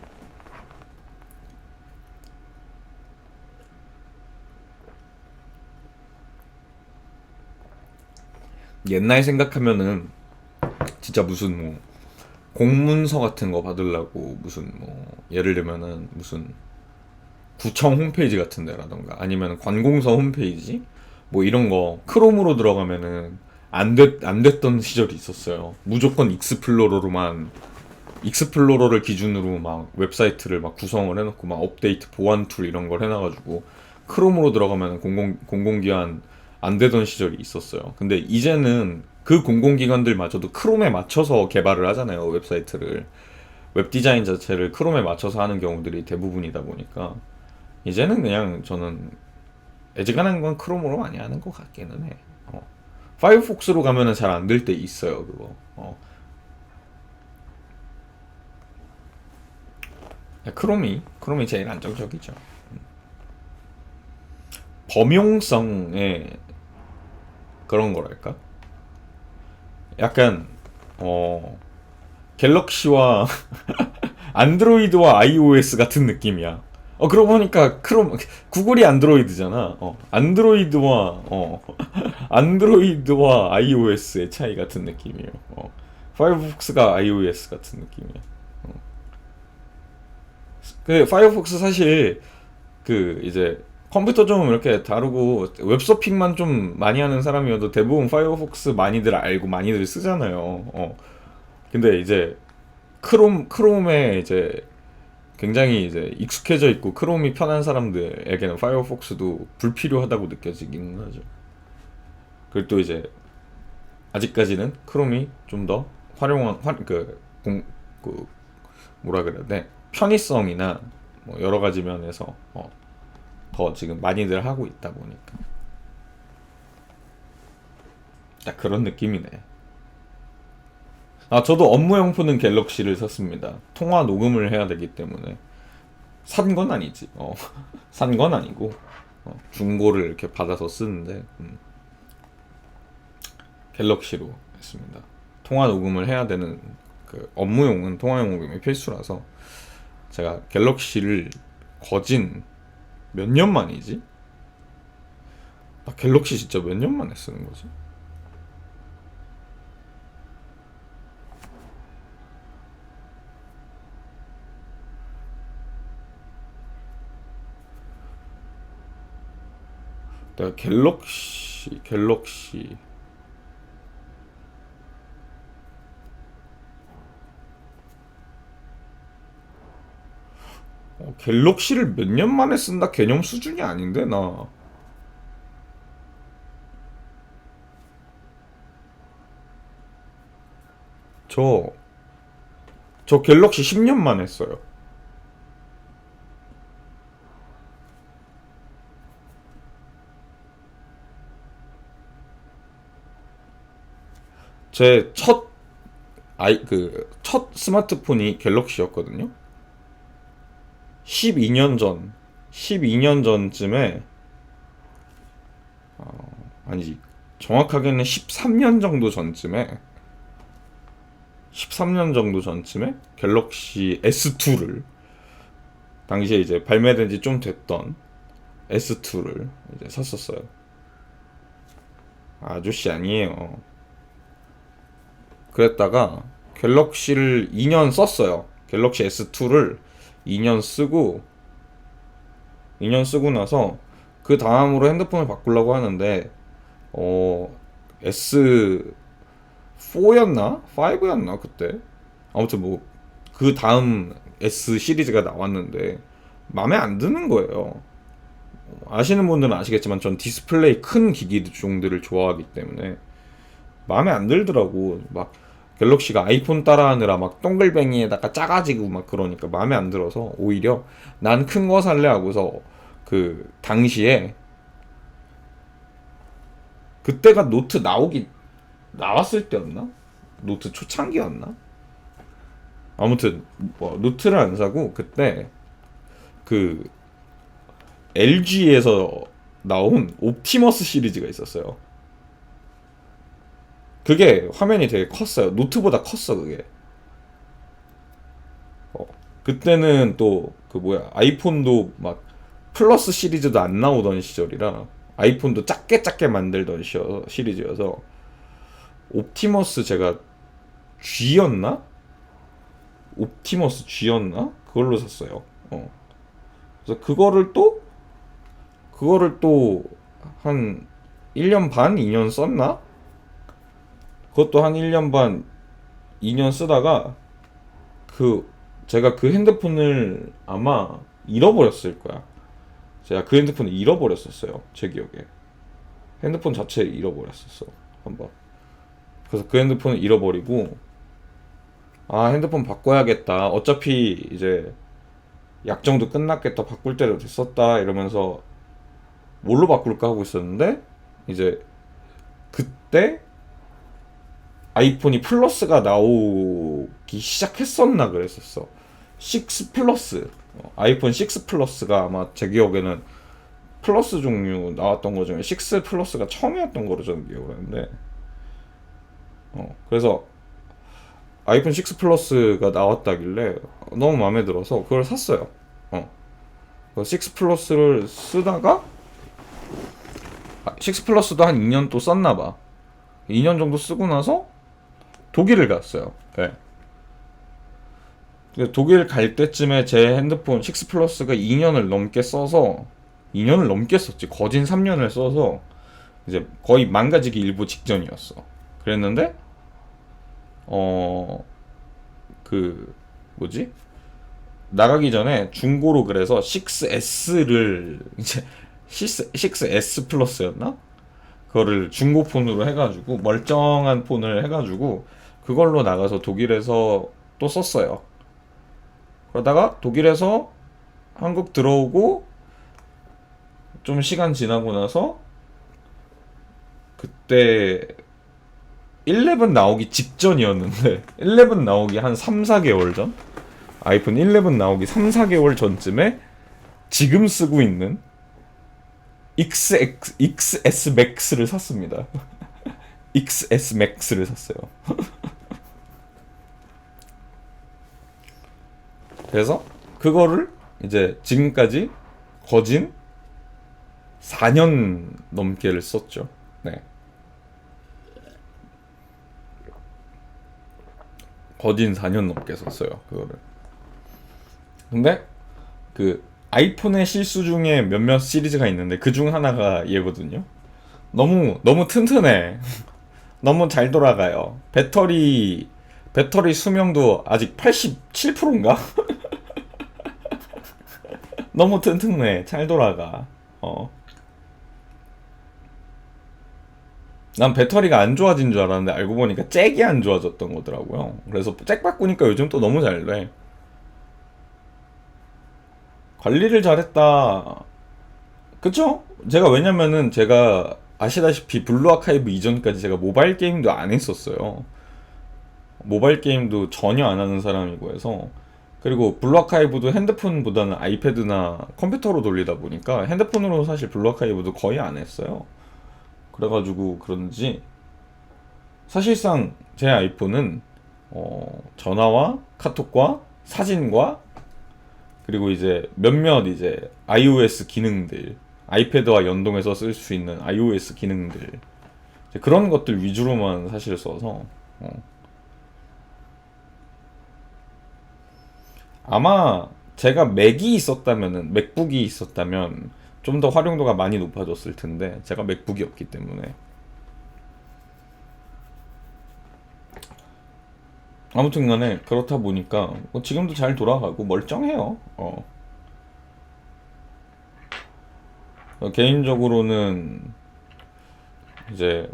옛날 생각하면은 진짜 무슨 뭐 공문서 같은 거 받으려고 무슨 뭐 예를 들면은 무슨 구청 홈페이지 같은 데라던가 아니면 관공서 홈페이지 뭐 이런 거 크롬으로 들어가면은 안 됐던 시절이 있었어요. 무조건 익스플로러를 기준으로 막 웹사이트를 막 구성을 해놓고 막 업데이트 보안 툴 이런 걸 해놔가지고 크롬으로 들어가면 공공기관 안 되던 시절이 있었어요. 근데 이제는 그 공공기관들마저도 크롬에 맞춰서 개발을 하잖아요. 웹사이트를 웹 디자인 자체를 크롬에 맞춰서 하는 경우들이 대부분이다 보니까 이제는 그냥 저는 애지간한 건 크롬으로 많이 하는 것 같기는 해. 파이어폭스로 가면은 잘 안 될 때 있어요, 그거. 크롬이 제일 안정적이죠. 범용성의 그런 거랄까? 약간 갤럭시와 안드로이드와 iOS 같은 느낌이야. 그러고 보니까 구글이 안드로이드잖아. 안드로이드와 iOS의 차이 같은 느낌이에요. 파이어폭스가 iOS 같은 느낌이야. 그 파이어폭스 사실 그 이제 컴퓨터 좀 이렇게 다루고 웹서핑만 좀 많이 하는 사람이어도 대부분 파이어폭스 많이들 알고 많이들 쓰잖아요. 근데 이제 크롬에 이제 굉장히 이제 익숙해져 있고 크롬이 편한 사람들에게는 파이어폭스도 불필요하다고 느껴지긴 하죠. 그리고 또 이제 아직까지는 크롬이 좀 더 그 뭐라 그래야 돼? 편의성이나 뭐 여러 가지 면에서 더 지금 많이들 하고 있다 보니까 딱 그런 느낌이네. 아, 저도 업무용품은 갤럭시를 샀습니다. 통화 녹음을 해야 되기 때문에. 산 건 아니지. 산 건 아니고 중고를 이렇게 받아서 쓰는데 갤럭시로 했습니다. 통화 녹음을 해야 되는 그 업무용은 통화 녹음이 필수라서 제가 갤럭시를 거진 몇 년 만이지? 나 갤럭시 진짜 몇 년 만에 쓰는 거지? 내가 갤럭시를 몇 년 만에 쓴다 개념 수준이 아닌데 나. 저 갤럭시 10년 만에 써요. 제 첫 스마트폰이 갤럭시였거든요. 12년 전쯤에, 아니지, 정확하게는 13년 정도 전쯤에 갤럭시 S2를, 당시에 이제 발매된 지 좀 됐던 S2를 이제 샀었어요. 아저씨 아니에요. 그랬다가 갤럭시를 2년 썼어요. 갤럭시 S2를 2년 쓰고 나서 그 다음으로 핸드폰을 바꾸려고 하는데 S4였나? 5였나 그때? 아무튼 뭐 그 다음 S 시리즈가 나왔는데 마음에 안 드는 거예요. 아시는 분들은 아시겠지만 전 디스플레이 큰 기기종들을 좋아하기 때문에 마음에 안 들더라고. 막 갤럭시가 아이폰 따라하느라 막 동글뱅이에다가 작아지고 막 그러니까 마음에 안 들어서 오히려 난 큰 거 살래 하고서 그 당시에 그때가 노트 나왔을 때였나? 노트 초창기였나? 아무튼 뭐 노트를 안 사고 그때 그 LG에서 나온 옵티머스 시리즈가 있었어요. 그게 화면이 되게 컸어요. 노트보다 컸어 그게. 그때는 또 그 뭐야 아이폰도 막 플러스 시리즈도 안 나오던 시절이라 아이폰도 작게 만들던 시리즈여서 옵티머스 제가 G였나? 옵티머스 G였나? 그걸로 샀어요. 그래서 그거를 또 한 1년 반, 2년 썼나? 그것도 한 1년 반, 2년 쓰다가 제가 그 핸드폰을 아마 잃어버렸을 거야. 제가 그 핸드폰을 잃어버렸었어요. 제 기억에. 핸드폰 자체를 잃어버렸었어. 한번. 그래서 그 핸드폰을 잃어버리고 핸드폰 바꿔야겠다. 어차피 이제 약정도 끝났겠다. 바꿀 때도 됐었다. 이러면서 뭘로 바꿀까 하고 있었는데 이제 그때 아이폰이 플러스가 나오기 시작했었나 그랬었어. 6 플러스. 아이폰 6 플러스가 아마 제 기억에는 플러스 종류 나왔던 거 중에 6 플러스가 처음이었던 거로 저는 기억을 하는데 그래서 아이폰 6 플러스가 나왔다길래 너무 마음에 들어서 그걸 샀어요. 6 플러스를 쓰다가 6 플러스도 한 2년 또 썼나봐. 2년 정도 쓰고 나서 독일을 갔어요. 네. 독일 갈 때쯤에 제 핸드폰 6 플러스가 2년을 넘게 썼지. 거진 3년을 써서 이제 거의 망가지기 일보 직전이었어. 그랬는데 그 뭐지? 나가기 전에 중고로 그래서 6S를 이제 6S 플러스였나? 그거를 중고폰으로 해가지고 멀쩡한 폰을 해가지고 그걸로 나가서 독일에서 또 썼어요. 그러다가 독일에서 한국 들어오고 좀 시간 지나고 나서 그때 11 나오기 직전이었는데 11 나오기 한 3, 4개월 전? 아이폰 11 나오기 3, 4개월 전쯤에 지금 쓰고 있는 XS Max를 샀습니다. XS Max를 샀어요. 그래서 그거를 이제 지금까지 거진 4년 넘게를 썼죠. 네. 거진 4년 넘게 썼어요, 그거를. 근데 그 아이폰의 실수 중에 몇몇 시리즈가 있는데 그 중 하나가 얘거든요. 너무 튼튼해. 너무 잘 돌아가요. 배터리 수명도 아직 87%인가? 너무 튼튼해. 잘 돌아가. 난 배터리가 안 좋아진 줄 알았는데 알고 보니까 잭이 안 좋아졌던 거더라고요. 그래서 잭 바꾸니까 요즘 또 너무 잘 돼. 관리를 잘했다. 그쵸? 왜냐면은 제가 아시다시피 블루 아카이브 이전까지 제가 모바일 게임도 안 했었어요. 모바일 게임도 전혀 안 하는 사람이고 해서. 그리고 블루 아카이브도 핸드폰보다는 아이패드나 컴퓨터로 돌리다 보니까 핸드폰으로 사실 블루 아카이브도 거의 안 했어요. 그래가지고 그런지 사실상 제 아이폰은 전화와 카톡과 사진과 그리고 이제 몇몇 이제 iOS 기능들, 아이패드와 연동해서 쓸 수 있는 iOS 기능들 그런 것들 위주로만 사실 써서 아마 제가 맥이 있었다면은 맥북이 있었다면 좀 더 활용도가 많이 높아졌을 텐데 제가 맥북이 없기 때문에 아무튼간에 그렇다 보니까 지금도 잘 돌아가고 멀쩡해요. 개인적으로는 이제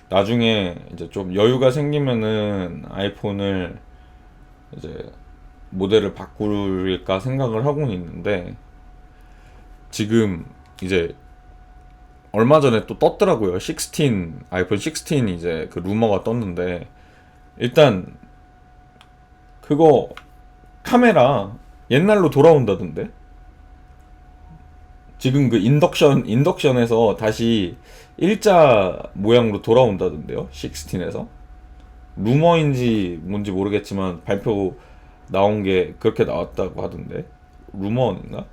나중에 이제 좀 여유가 생기면은 아이폰을 이제 모델을 바꿀까 생각을 하고는 있는데 지금 이제 얼마 전에 또 떴더라고요. 아이폰 16 이제 그 루머가 떴는데 일단 그거 카메라 옛날로 돌아온다던데. 지금 그 인덕션에서 다시 일자 모양으로 돌아온다던데요. 16에서. 루머인지 뭔지 모르겠지만 발표 나온 게 그렇게 나왔다고 하던데. 루머인가?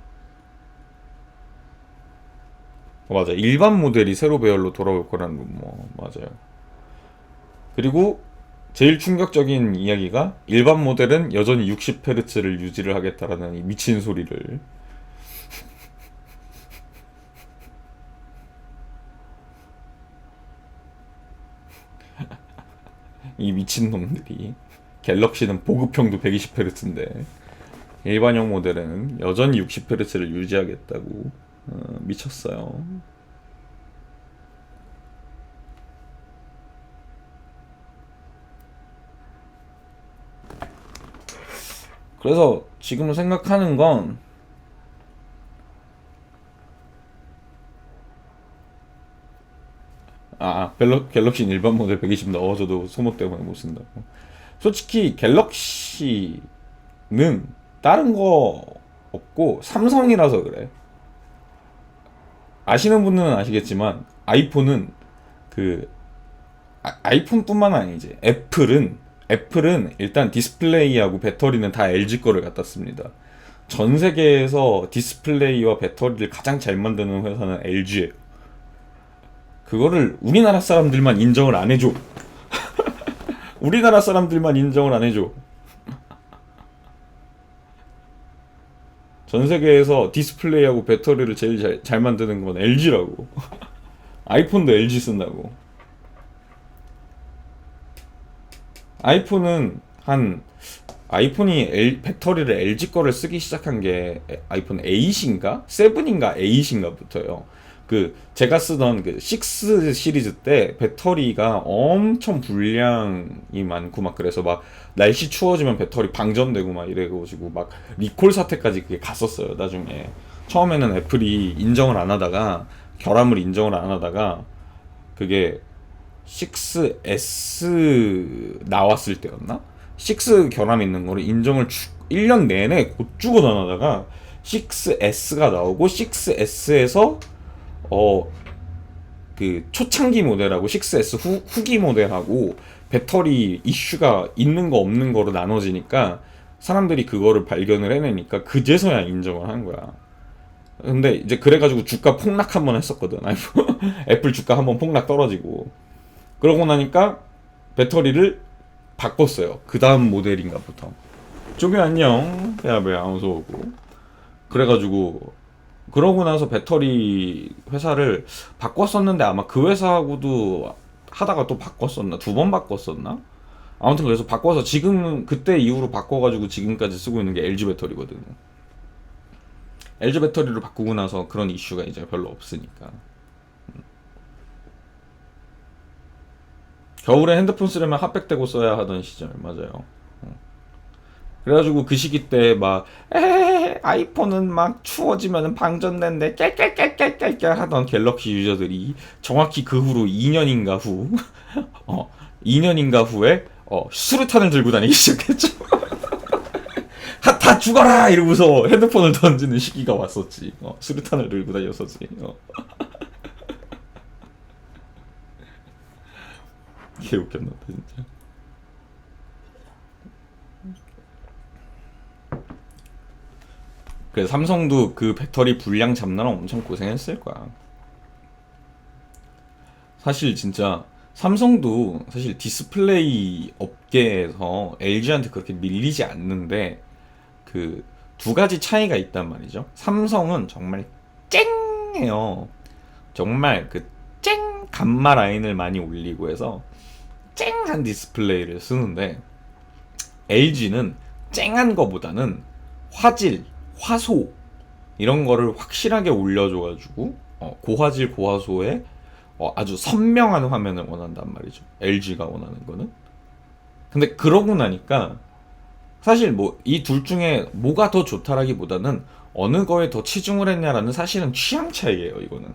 맞아. 일반 모델이 세로 배열로 돌아올 거란 루머. 맞아요. 그리고 제일 충격적인 이야기가 일반 모델은 여전히 60Hz를 유지를 하겠다라는 이 미친 소리를. 이 미친놈들이. 갤럭시는 보급형도 120Hz인데 일반형 모델은 여전히 60Hz를 유지하겠다고. 미쳤어요. 그래서 지금 생각하는 건 갤럭시는 일반 모델 120 넣어줘도 소모 때문에 못 쓴다고. 솔직히 갤럭시는 다른 거 없고 삼성이라서 그래. 아시는 분들은 아시겠지만 아이폰은 그 아이폰뿐만 아니지 애플은 일단 디스플레이하고 배터리는 다 LG 거를 갖다 씁니다. 전 세계에서 디스플레이와 배터리를 가장 잘 만드는 회사는 LG예요. 그거를 우리나라 사람들만 인정을 안 해줘. 우리나라 사람들만 인정을 안 해줘. 전 세계에서 디스플레이하고 배터리를 제일 잘 만드는 건 LG라고. 아이폰도 LG 쓴다고. 아이폰은 한 배터리를 LG 거를 쓰기 시작한 게 아이폰 8인가? 7인가 8인가부터요. 그 제가 쓰던 그 6 시리즈 때 배터리가 엄청 불량이 많고 막 그래서 막 날씨 추워지면 배터리 방전되고 막 이래가지고 막 리콜 사태까지 그게 갔었어요. 나중에 처음에는 애플이 인정을 안 하다가 결함을 인정을 안 하다가 그게 6S 나왔을 때였나? 6 결함 있는 거를 1년 내내 곧 안 하다가 6S가 나오고 6S에서 그 초창기 모델하고 6S 후기 모델하고 배터리 이슈가 있는 거 없는 거로 나눠지니까 사람들이 그거를 발견을 해내니까 그제서야 인정을 한 거야. 근데 이제 그래가지고 주가 폭락 한번 했었거든. 애플 주가 한번 폭락 떨어지고 그러고 나니까 배터리를 바꿨어요. 그 다음 모델인가부터. 쪼비 안녕. 야배 아무서 오고. 그래가지고 그러고 나서 배터리 회사를 바꿨었는데 아마 그 회사하고도 하다가 또 바꿨었나? 2번 바꿨었나? 아무튼 그래서 바꿔서 지금 그때 이후로 바꿔가지고 지금까지 쓰고 있는 게 LG 배터리거든. LG 배터리로 바꾸고 나서 그런 이슈가 이제 별로 없으니까. 겨울에 핸드폰 쓰려면 핫팩 대고 써야 하던 시절 맞아요. 그래가지고 그 시기 때 막 아이폰은 막 추워지면 방전된대 깨깨깨깨깨깨 하던 갤럭시 유저들이 정확히 그 후로 2년인가 후 2년인가 후에 수류탄을 들고 다니기 시작했죠. 다 죽어라 이러면서 핸드폰을 던지는 시기가 왔었지. 수류탄을 들고 다녔었지. 개 웃겼나 진짜. 그래서 삼성도 그 배터리 불량 잡느라 엄청 고생했을 거야. 사실 진짜 삼성도 사실 디스플레이 업계에서 LG한테 그렇게 밀리지 않는데 그 두 가지 차이가 있단 말이죠. 삼성은 정말 쨍해요. 정말 그 쨍 감마 라인을 많이 올리고 해서 쨍한 디스플레이를 쓰는데 LG는 쨍한 거보다는 화질, 화소 이런 거를 확실하게 올려줘가지고 고화질 고화소에 아주 선명한 화면을 원한단 말이죠. LG가 원하는 거는. 근데 그러고 나니까 사실 뭐 이 둘 중에 뭐가 더 좋다라기보다는 어느 거에 더 치중을 했냐라는 사실은 취향 차이예요. 이거는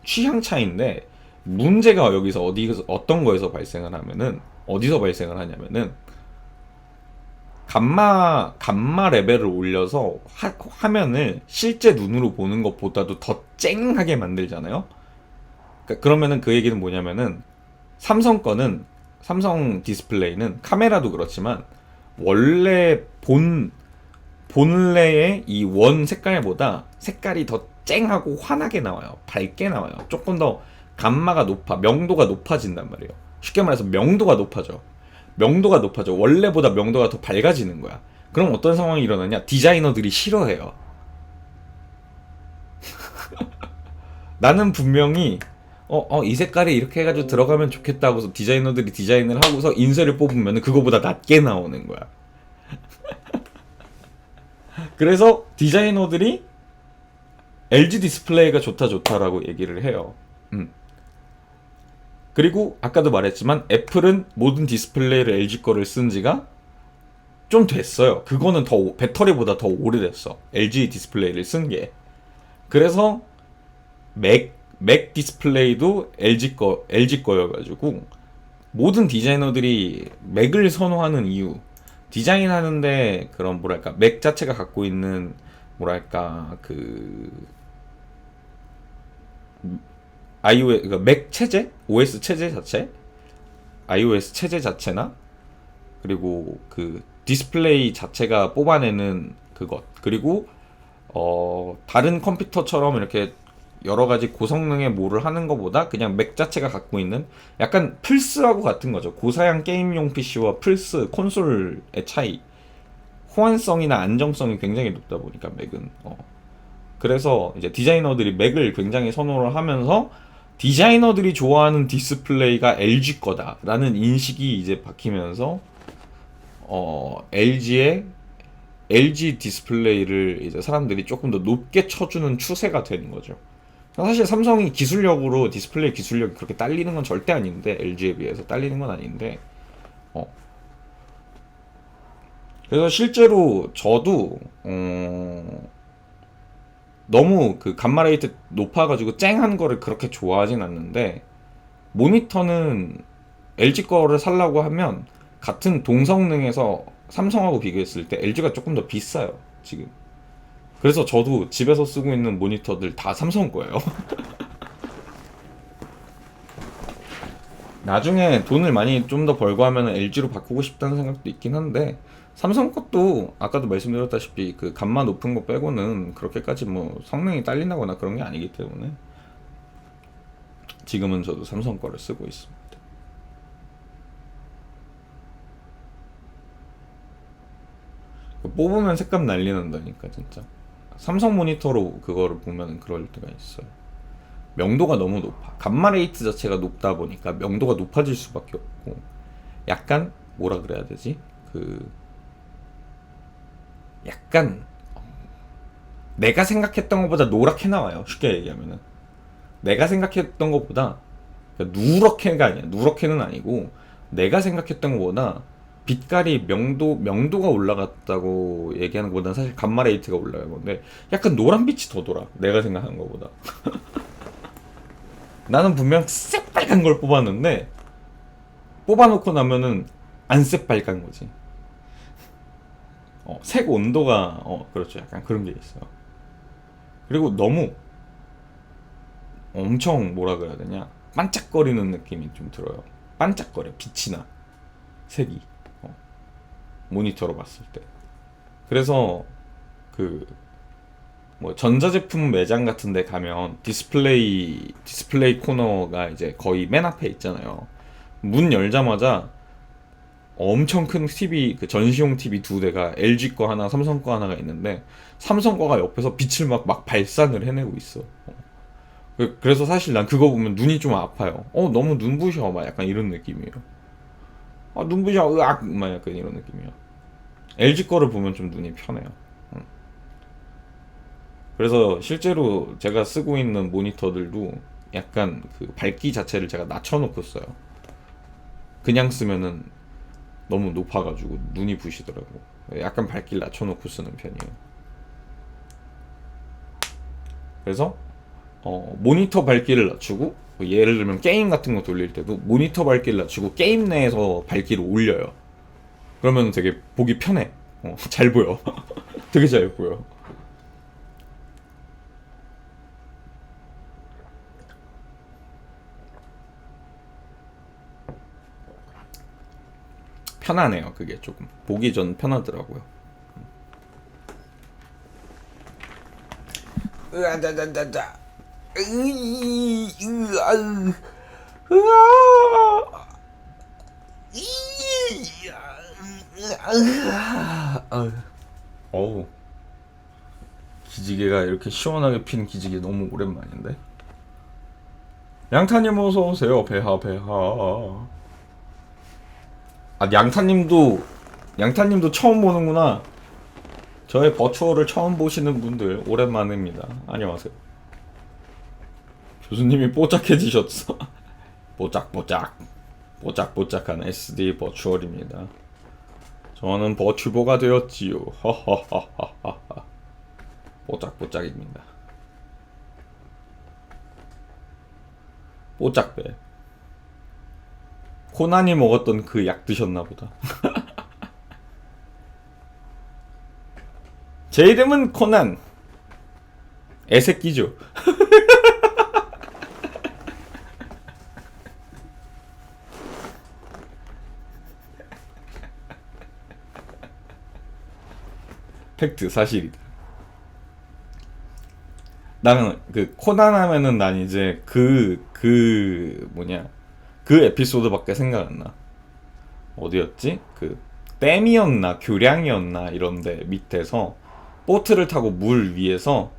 취향 차이인데 문제가 여기서 어떤 거에서 발생을 하면은 어디서 발생을 하냐면은 감마 레벨을 올려서 화면을 실제 눈으로 보는 것보다도 더 쨍하게 만들잖아요. 그러면은 그 얘기는 뭐냐면은 삼성 디스플레이는 카메라도 그렇지만 원래 본래의 이 원 색깔보다 색깔이 더 쨍하고 환하게 나와요. 밝게 나와요. 조금 더 감마가 명도가 높아진단 말이에요. 쉽게 말해서 명도가 높아져. 원래보다 명도가 더 밝아지는 거야. 그럼 어떤 상황이 일어나냐? 디자이너들이 싫어해요. 나는 분명히 이 색깔이 이렇게 해가지고 들어가면 좋겠다 하고서 디자이너들이 디자인을 하고서 인쇄를 뽑으면 그거보다 낮게 나오는 거야. 그래서 디자이너들이 LG 디스플레이가 좋다라고 얘기를 해요. 그리고 아까도 말했지만 애플은 모든 디스플레이를 LG 거를 쓴 지가 좀 됐어요. 그거는 배터리보다 더 오래됐어. LG 디스플레이를 쓴 게. 그래서 맥 디스플레이도 LG 거여가지고 모든 디자이너들이 맥을 선호하는 이유, 디자인하는데 그런 뭐랄까 맥 자체가 갖고 있는 뭐랄까 그 iOS 그러니까 맥 체제, OS 체제 자체, iOS 체제 자체나 그리고 그 디스플레이 자체가 뽑아내는 그것, 그리고 다른 컴퓨터처럼 이렇게 여러 가지 고성능의 뭐를 하는 것보다 그냥 맥 자체가 갖고 있는 약간 플스하고 같은 거죠. 고사양 게임용 PC와 플스 콘솔의 차이. 호환성이나 안정성이 굉장히 높다 보니까 맥은 그래서 이제 디자이너들이 맥을 굉장히 선호를 하면서 디자이너들이 좋아하는 디스플레이가 LG 거다라는 인식이 이제 바뀌면서 LG의 LG 디스플레이를 이제 사람들이 조금 더 높게 쳐주는 추세가 되는 거죠. 사실 삼성이 기술력으로 디스플레이 기술력이 그렇게 딸리는 건 절대 아닌데, LG에 비해서 딸리는 건 아닌데, 어. 그래서 실제로 저도 너무 그 감마 레이트 높아가지고 쨍한 거를 그렇게 좋아하진 않는데, 모니터는 LG 거를 살라고 하면 같은 동성능에서 삼성하고 비교했을 때 LG가 조금 더 비싸요, 지금. 그래서 저도 집에서 쓰고 있는 모니터들 다 삼성 거예요. 나중에 돈을 많이 좀 더 벌고 하면 LG로 바꾸고 싶다는 생각도 있긴 한데, 삼성 것도 아까도 말씀드렸다시피 그 감마 높은 거 빼고는 그렇게까지 뭐 성능이 딸린다거나 그런 게 아니기 때문에 지금은 저도 삼성 거를 쓰고 있습니다. 뽑으면 색감 난리 난다니까 진짜. 삼성 모니터로 그거를 보면 그럴 때가 있어요. 명도가 너무 높아. 감마 레이트 자체가 높다 보니까 명도가 높아질 수밖에 없고, 약간 뭐라 그래야 되지? 그 약간 내가 생각했던 것보다 노랗게 나와요. 쉽게 얘기하면은 내가 생각했던 것보다, 그러니까 누렇게가 아니야. 누렇게는 아니고 내가 생각했던 것보다 빛깔이 명도가 올라갔다고 얘기하는 것보다는 사실 감마 레이트가 올라간 건데, 약간 노란 빛이 더 돌아. 내가 생각한 것보다. 나는 분명 새빨간 걸 뽑았는데 뽑아놓고 나면은 안 새빨간 거지. 색 온도가 그렇죠. 약간 그런 게 있어요. 그리고 너무 엄청 뭐라 그래야 되냐, 반짝거리는 느낌이 좀 들어요. 반짝거려, 빛이 나, 색이, 모니터로 봤을 때. 그래서 그 뭐 전자제품 매장 같은 데 가면 디스플레이 코너가 이제 거의 맨 앞에 있잖아요. 문 열자마자 엄청 큰 TV, 그 전시용 TV 두 대가 LG 거 하나, 삼성 거 하나가 있는데, 삼성 거가 옆에서 빛을 막 발산을 해내고 있어. 그래서 사실 난 그거 보면 눈이 좀 아파요. 너무 눈부셔. 막 약간 이런 느낌이에요. 눈부셔. 으악! 막 약간 이런 느낌이에요. LG 거를 보면 좀 눈이 편해요. 그래서 실제로 제가 쓰고 있는 모니터들도 약간 그 밝기 자체를 제가 낮춰놓고 써요. 그냥 쓰면은 너무 높아가지고 눈이 부시더라고. 약간 밝기를 낮춰놓고 쓰는 편이에요. 그래서 모니터 밝기를 낮추고, 예를 들면 게임 같은 거 돌릴 때도 모니터 밝기를 낮추고 게임 내에서 밝기를 올려요. 그러면 되게 보기 편해. 잘 보여. 되게 잘 보여. 편하네요. 그게 조금 보기 전 편하더라고요. 으아자자자자. 어우, 기지개가 이렇게 시원하게 핀 기지개 너무 오랜만인데. 양타님 어서 오세요. 배하. 양타님도 처음 보는구나. 저의 버추어를 처음 보시는 분들 오랜만입니다. 안녕하세요. 교수님이 뽀짝해지셨어. 뽀짝뽀짝한 SD 버추얼입니다. 저는 버추버가 되었지요. 허허허허허. 뽀짝뽀짝입니다. 뽀짝배. 코난이 먹었던 그 약 드셨나보다. 제 이름은 코난. 애새끼죠. 팩트, 사실이다. 나는 그 코난 하면은 난 이제 그 에피소드밖에 생각 안 나. 어디였지? 그 댐이었나 교량이었나 이런데 밑에서 보트를 타고 물 위에서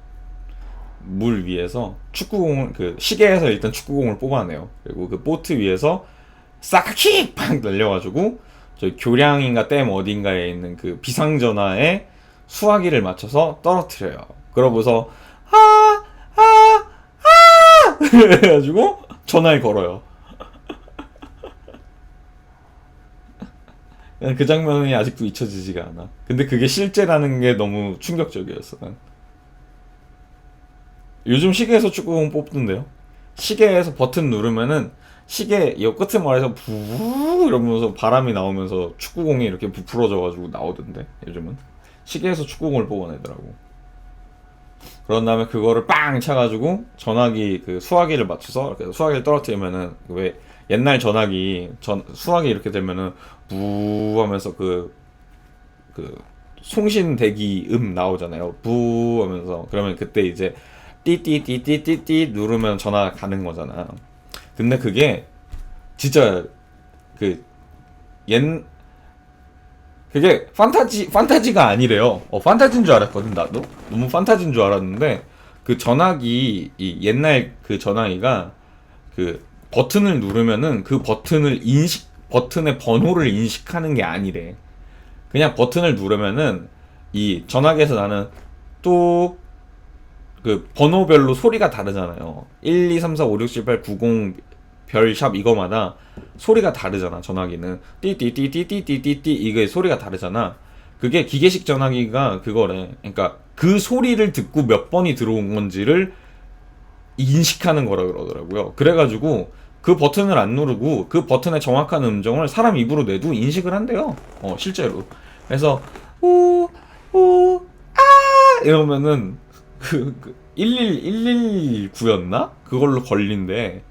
축구공을, 그 시계에서 일단 축구공을 뽑아내요. 그리고 그 보트 위에서 싹킥 팍 날려가지고 저희 교량인가 댐 어딘가에 있는 그 비상전화에 수화기를 맞춰서 떨어뜨려요. 그러고서 그래가지고 전화를 걸어요. 그 장면이 아직도 잊혀지지가 않아. 근데 그게 실제라는 게 너무 충격적이었어. 난. 요즘 시계에서 축구공 뽑던데요. 시계에서 버튼 누르면은 시계 이 끄트머리에서 부 이러면서 바람이 나오면서 축구공이 이렇게 부풀어져가지고 나오던데 요즘은 시계에서 축구공을 뽑아내더라고. 그런 다음에 그거를 빵 차가지고 전화기 그 수화기를 맞춰서 이렇게 수화기를 떨어뜨리면은 왜 옛날 전화기 수화기 이렇게 되면은 부 하면서 그 송신대기 나오잖아요. 부 하면서 그러면 그때 이제 띠띠띠띠띠띠 누르면 전화 가는 거잖아. 근데 그게 진짜 그 그게 판타지가 아니래요. 판타지인 줄 알았거든 나도. 너무 판타지인 줄 알았는데 그 전화기 이 옛날 그 전화기가 그 버튼을 누르면은 그 버튼의 번호를 인식하는 게 아니래. 그냥 버튼을 누르면은 이 전화기에서 나는 또 그 번호별로 소리가 다르잖아요. 1, 2, 3, 4, 5, 6, 7, 8, 90 별샵 이거마다 소리가 다르잖아. 전화기는 띠띠띠띠띠띠띠 이게 소리가 다르잖아. 그게 기계식 전화기가 그거래. 그러니까 그 소리를 듣고 몇 번이 들어온 건지를 인식하는 거라 그러더라고요. 그래가지고 그 버튼을 안 누르고 그 버튼의 정확한 음정을 사람 입으로 내도 인식을 한대요. 실제로. 그래서 이러면은 그 119였나? 그걸로 걸린대.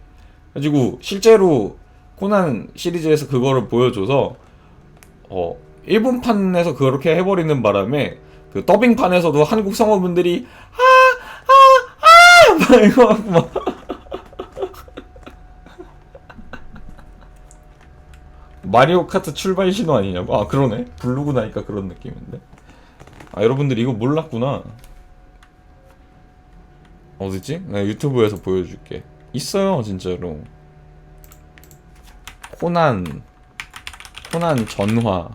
가지고 실제로 코난 시리즈에서 그거를 보여줘서 일본판에서 그렇게 해버리는 바람에 그 더빙판에서도 한국 성우분들이 막 이거 하고 막 마리오 카트 출발 신호 아니냐고? 아 그러네. 부르고 나니까 그런 느낌인데. 아 여러분들 이거 몰랐구나. 어디지? 나 유튜브에서 보여줄게. 있어요 진짜로. 코난 전화.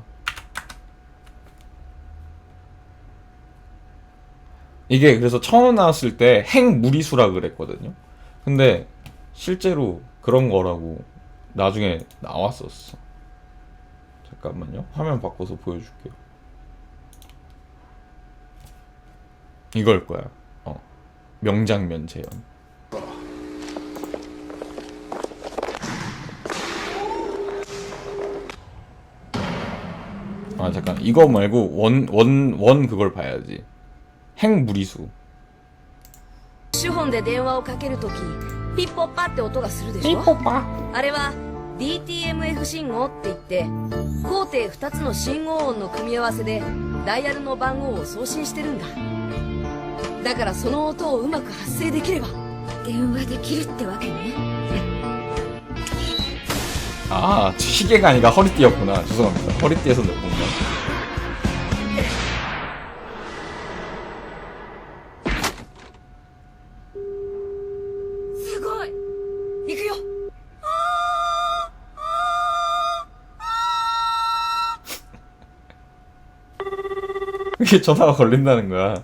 이게 그래서 처음 나왔을 때 핵무리수라 그랬거든요. 근데 실제로 그런 거라고 나중에 나왔었어. 잠깐만요. 화면 바꿔서 보여줄게요. 이걸 거야. 명장면 재현. 아 잠깐 이거 말고 원 그걸 봐야지. 핵무리수. 手本で電話をかけるときピッポッパって音がするでしょ。あれは DTMF 信号って言って高低2つの信号音の組み合わせでダイヤルの番号を送信してるんだ。だからその音をうまく発声できれば電話できるってわけね。 아 시계가 아니라 허리띠였구나. 죄송합니다. 허리띠에서 넣은 건가? 이게 전화가 걸린다는 거야.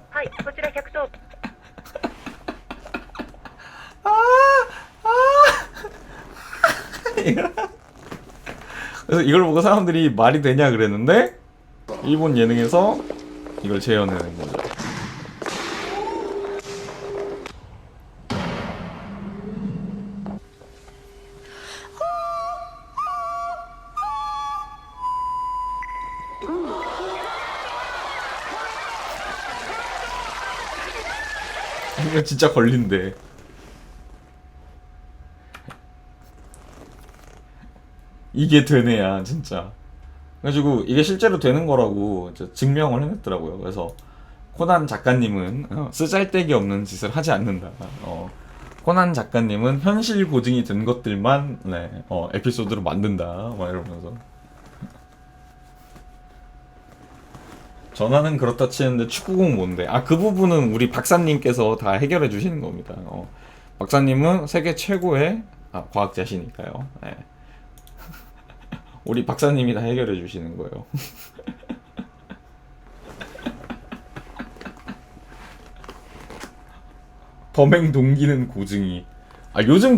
그래서 이걸 보고 사람들이 말이 되냐 그랬는데 일본 예능에서 이걸 재현해낸 거죠. 이거 진짜 걸린대. 이게 되네야 진짜. 그래가지고 이게 실제로 되는 거라고 증명을 해냈더라고요. 그래서 코난 작가님은 쓰잘데기 없는 짓을 하지 않는다. 코난 작가님은 현실 고증이 된 것들만 에피소드로 만든다. 막 이러면서. 전화는 그렇다 치는데 축구공 뭔데? 아 그 부분은 우리 박사님께서 다 해결해 주시는 겁니다. 박사님은 세계 최고의 과학자시니까요. 네. 우리 박사님이 다 해결해 주시는 거예요. 범행 동기는 고증이. 아 요즘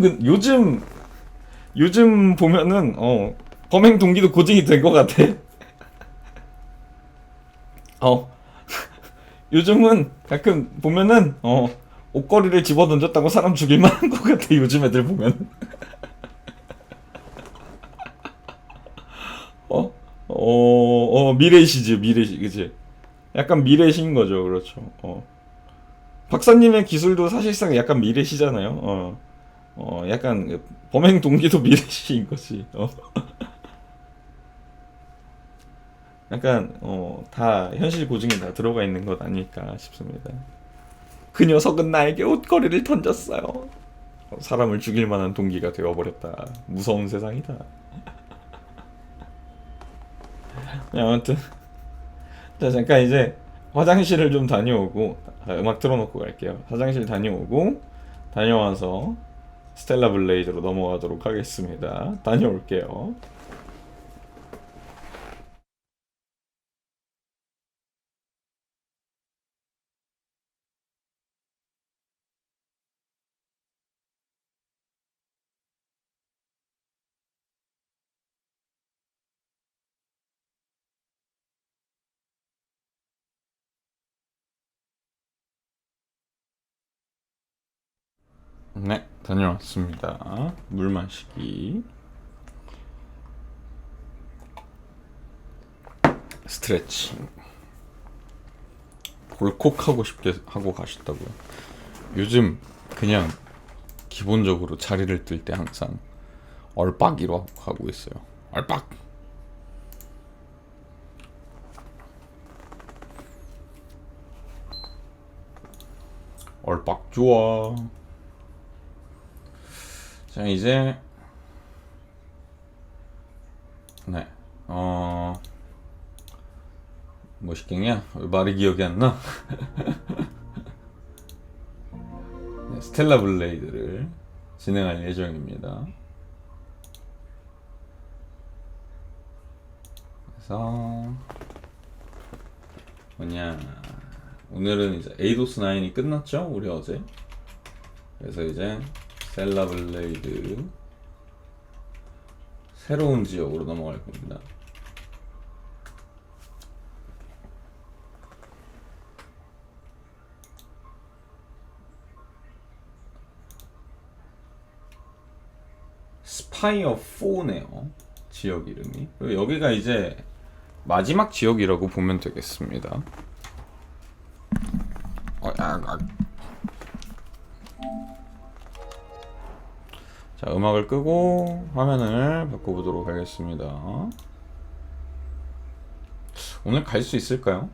보면은 범행 동기도 고증이 된 것 같아. 요즘은 가끔 보면은 옷걸이를 집어 던졌다고 사람 죽일 만한 것 같아. 요즘 애들 보면. 미래시지, 미래시, 그치? 약간 미래시인 거죠, 그렇죠. 박사님의 기술도 사실상 약간 미래시잖아요. 약간 범행 동기도 미래시인 거지. 약간 다 현실 고증이 다 들어가 있는 것 아닐까 싶습니다. 그 녀석은 나에게 옷걸이를 던졌어요. 사람을 죽일 만한 동기가 되어버렸다. 무서운 세상이다. 아무튼 자 잠깐 이제 화장실을 좀 다녀오고 음악 틀어놓고 갈게요. 화장실 다녀오고 다녀와서 스텔라 블레이드로 넘어가도록 하겠습니다. 다녀올게요. 네, 다녀왔습니다. 물 마시기, 스트레칭. 볼콕하고 싶게 하고 가셨다고요. 요즘 그냥 기본적으로 자리를 뜰 때 항상 얼빡이로 하고 있어요. 얼빡. 얼빡 좋아. 자 이제 네 뭐 시켰냐? 말이 기억이 안 나. 네, 스텔라 블레이드를 진행할 예정입니다. 그래서 뭐냐, 오늘은 이제 에이도스 9이 끝났죠? 우리 어제. 그래서 이제 스텔라 블레이드 새로운 지역으로 넘어갈 겁니다. 스파이어 4네요. 지역 이름이. 그리고 여기가 이제 마지막 지역이라고 보면 되겠습니다. 자, 음악을 끄고 화면을 바꿔보도록 하겠습니다. 오늘 갈 수 있을까요?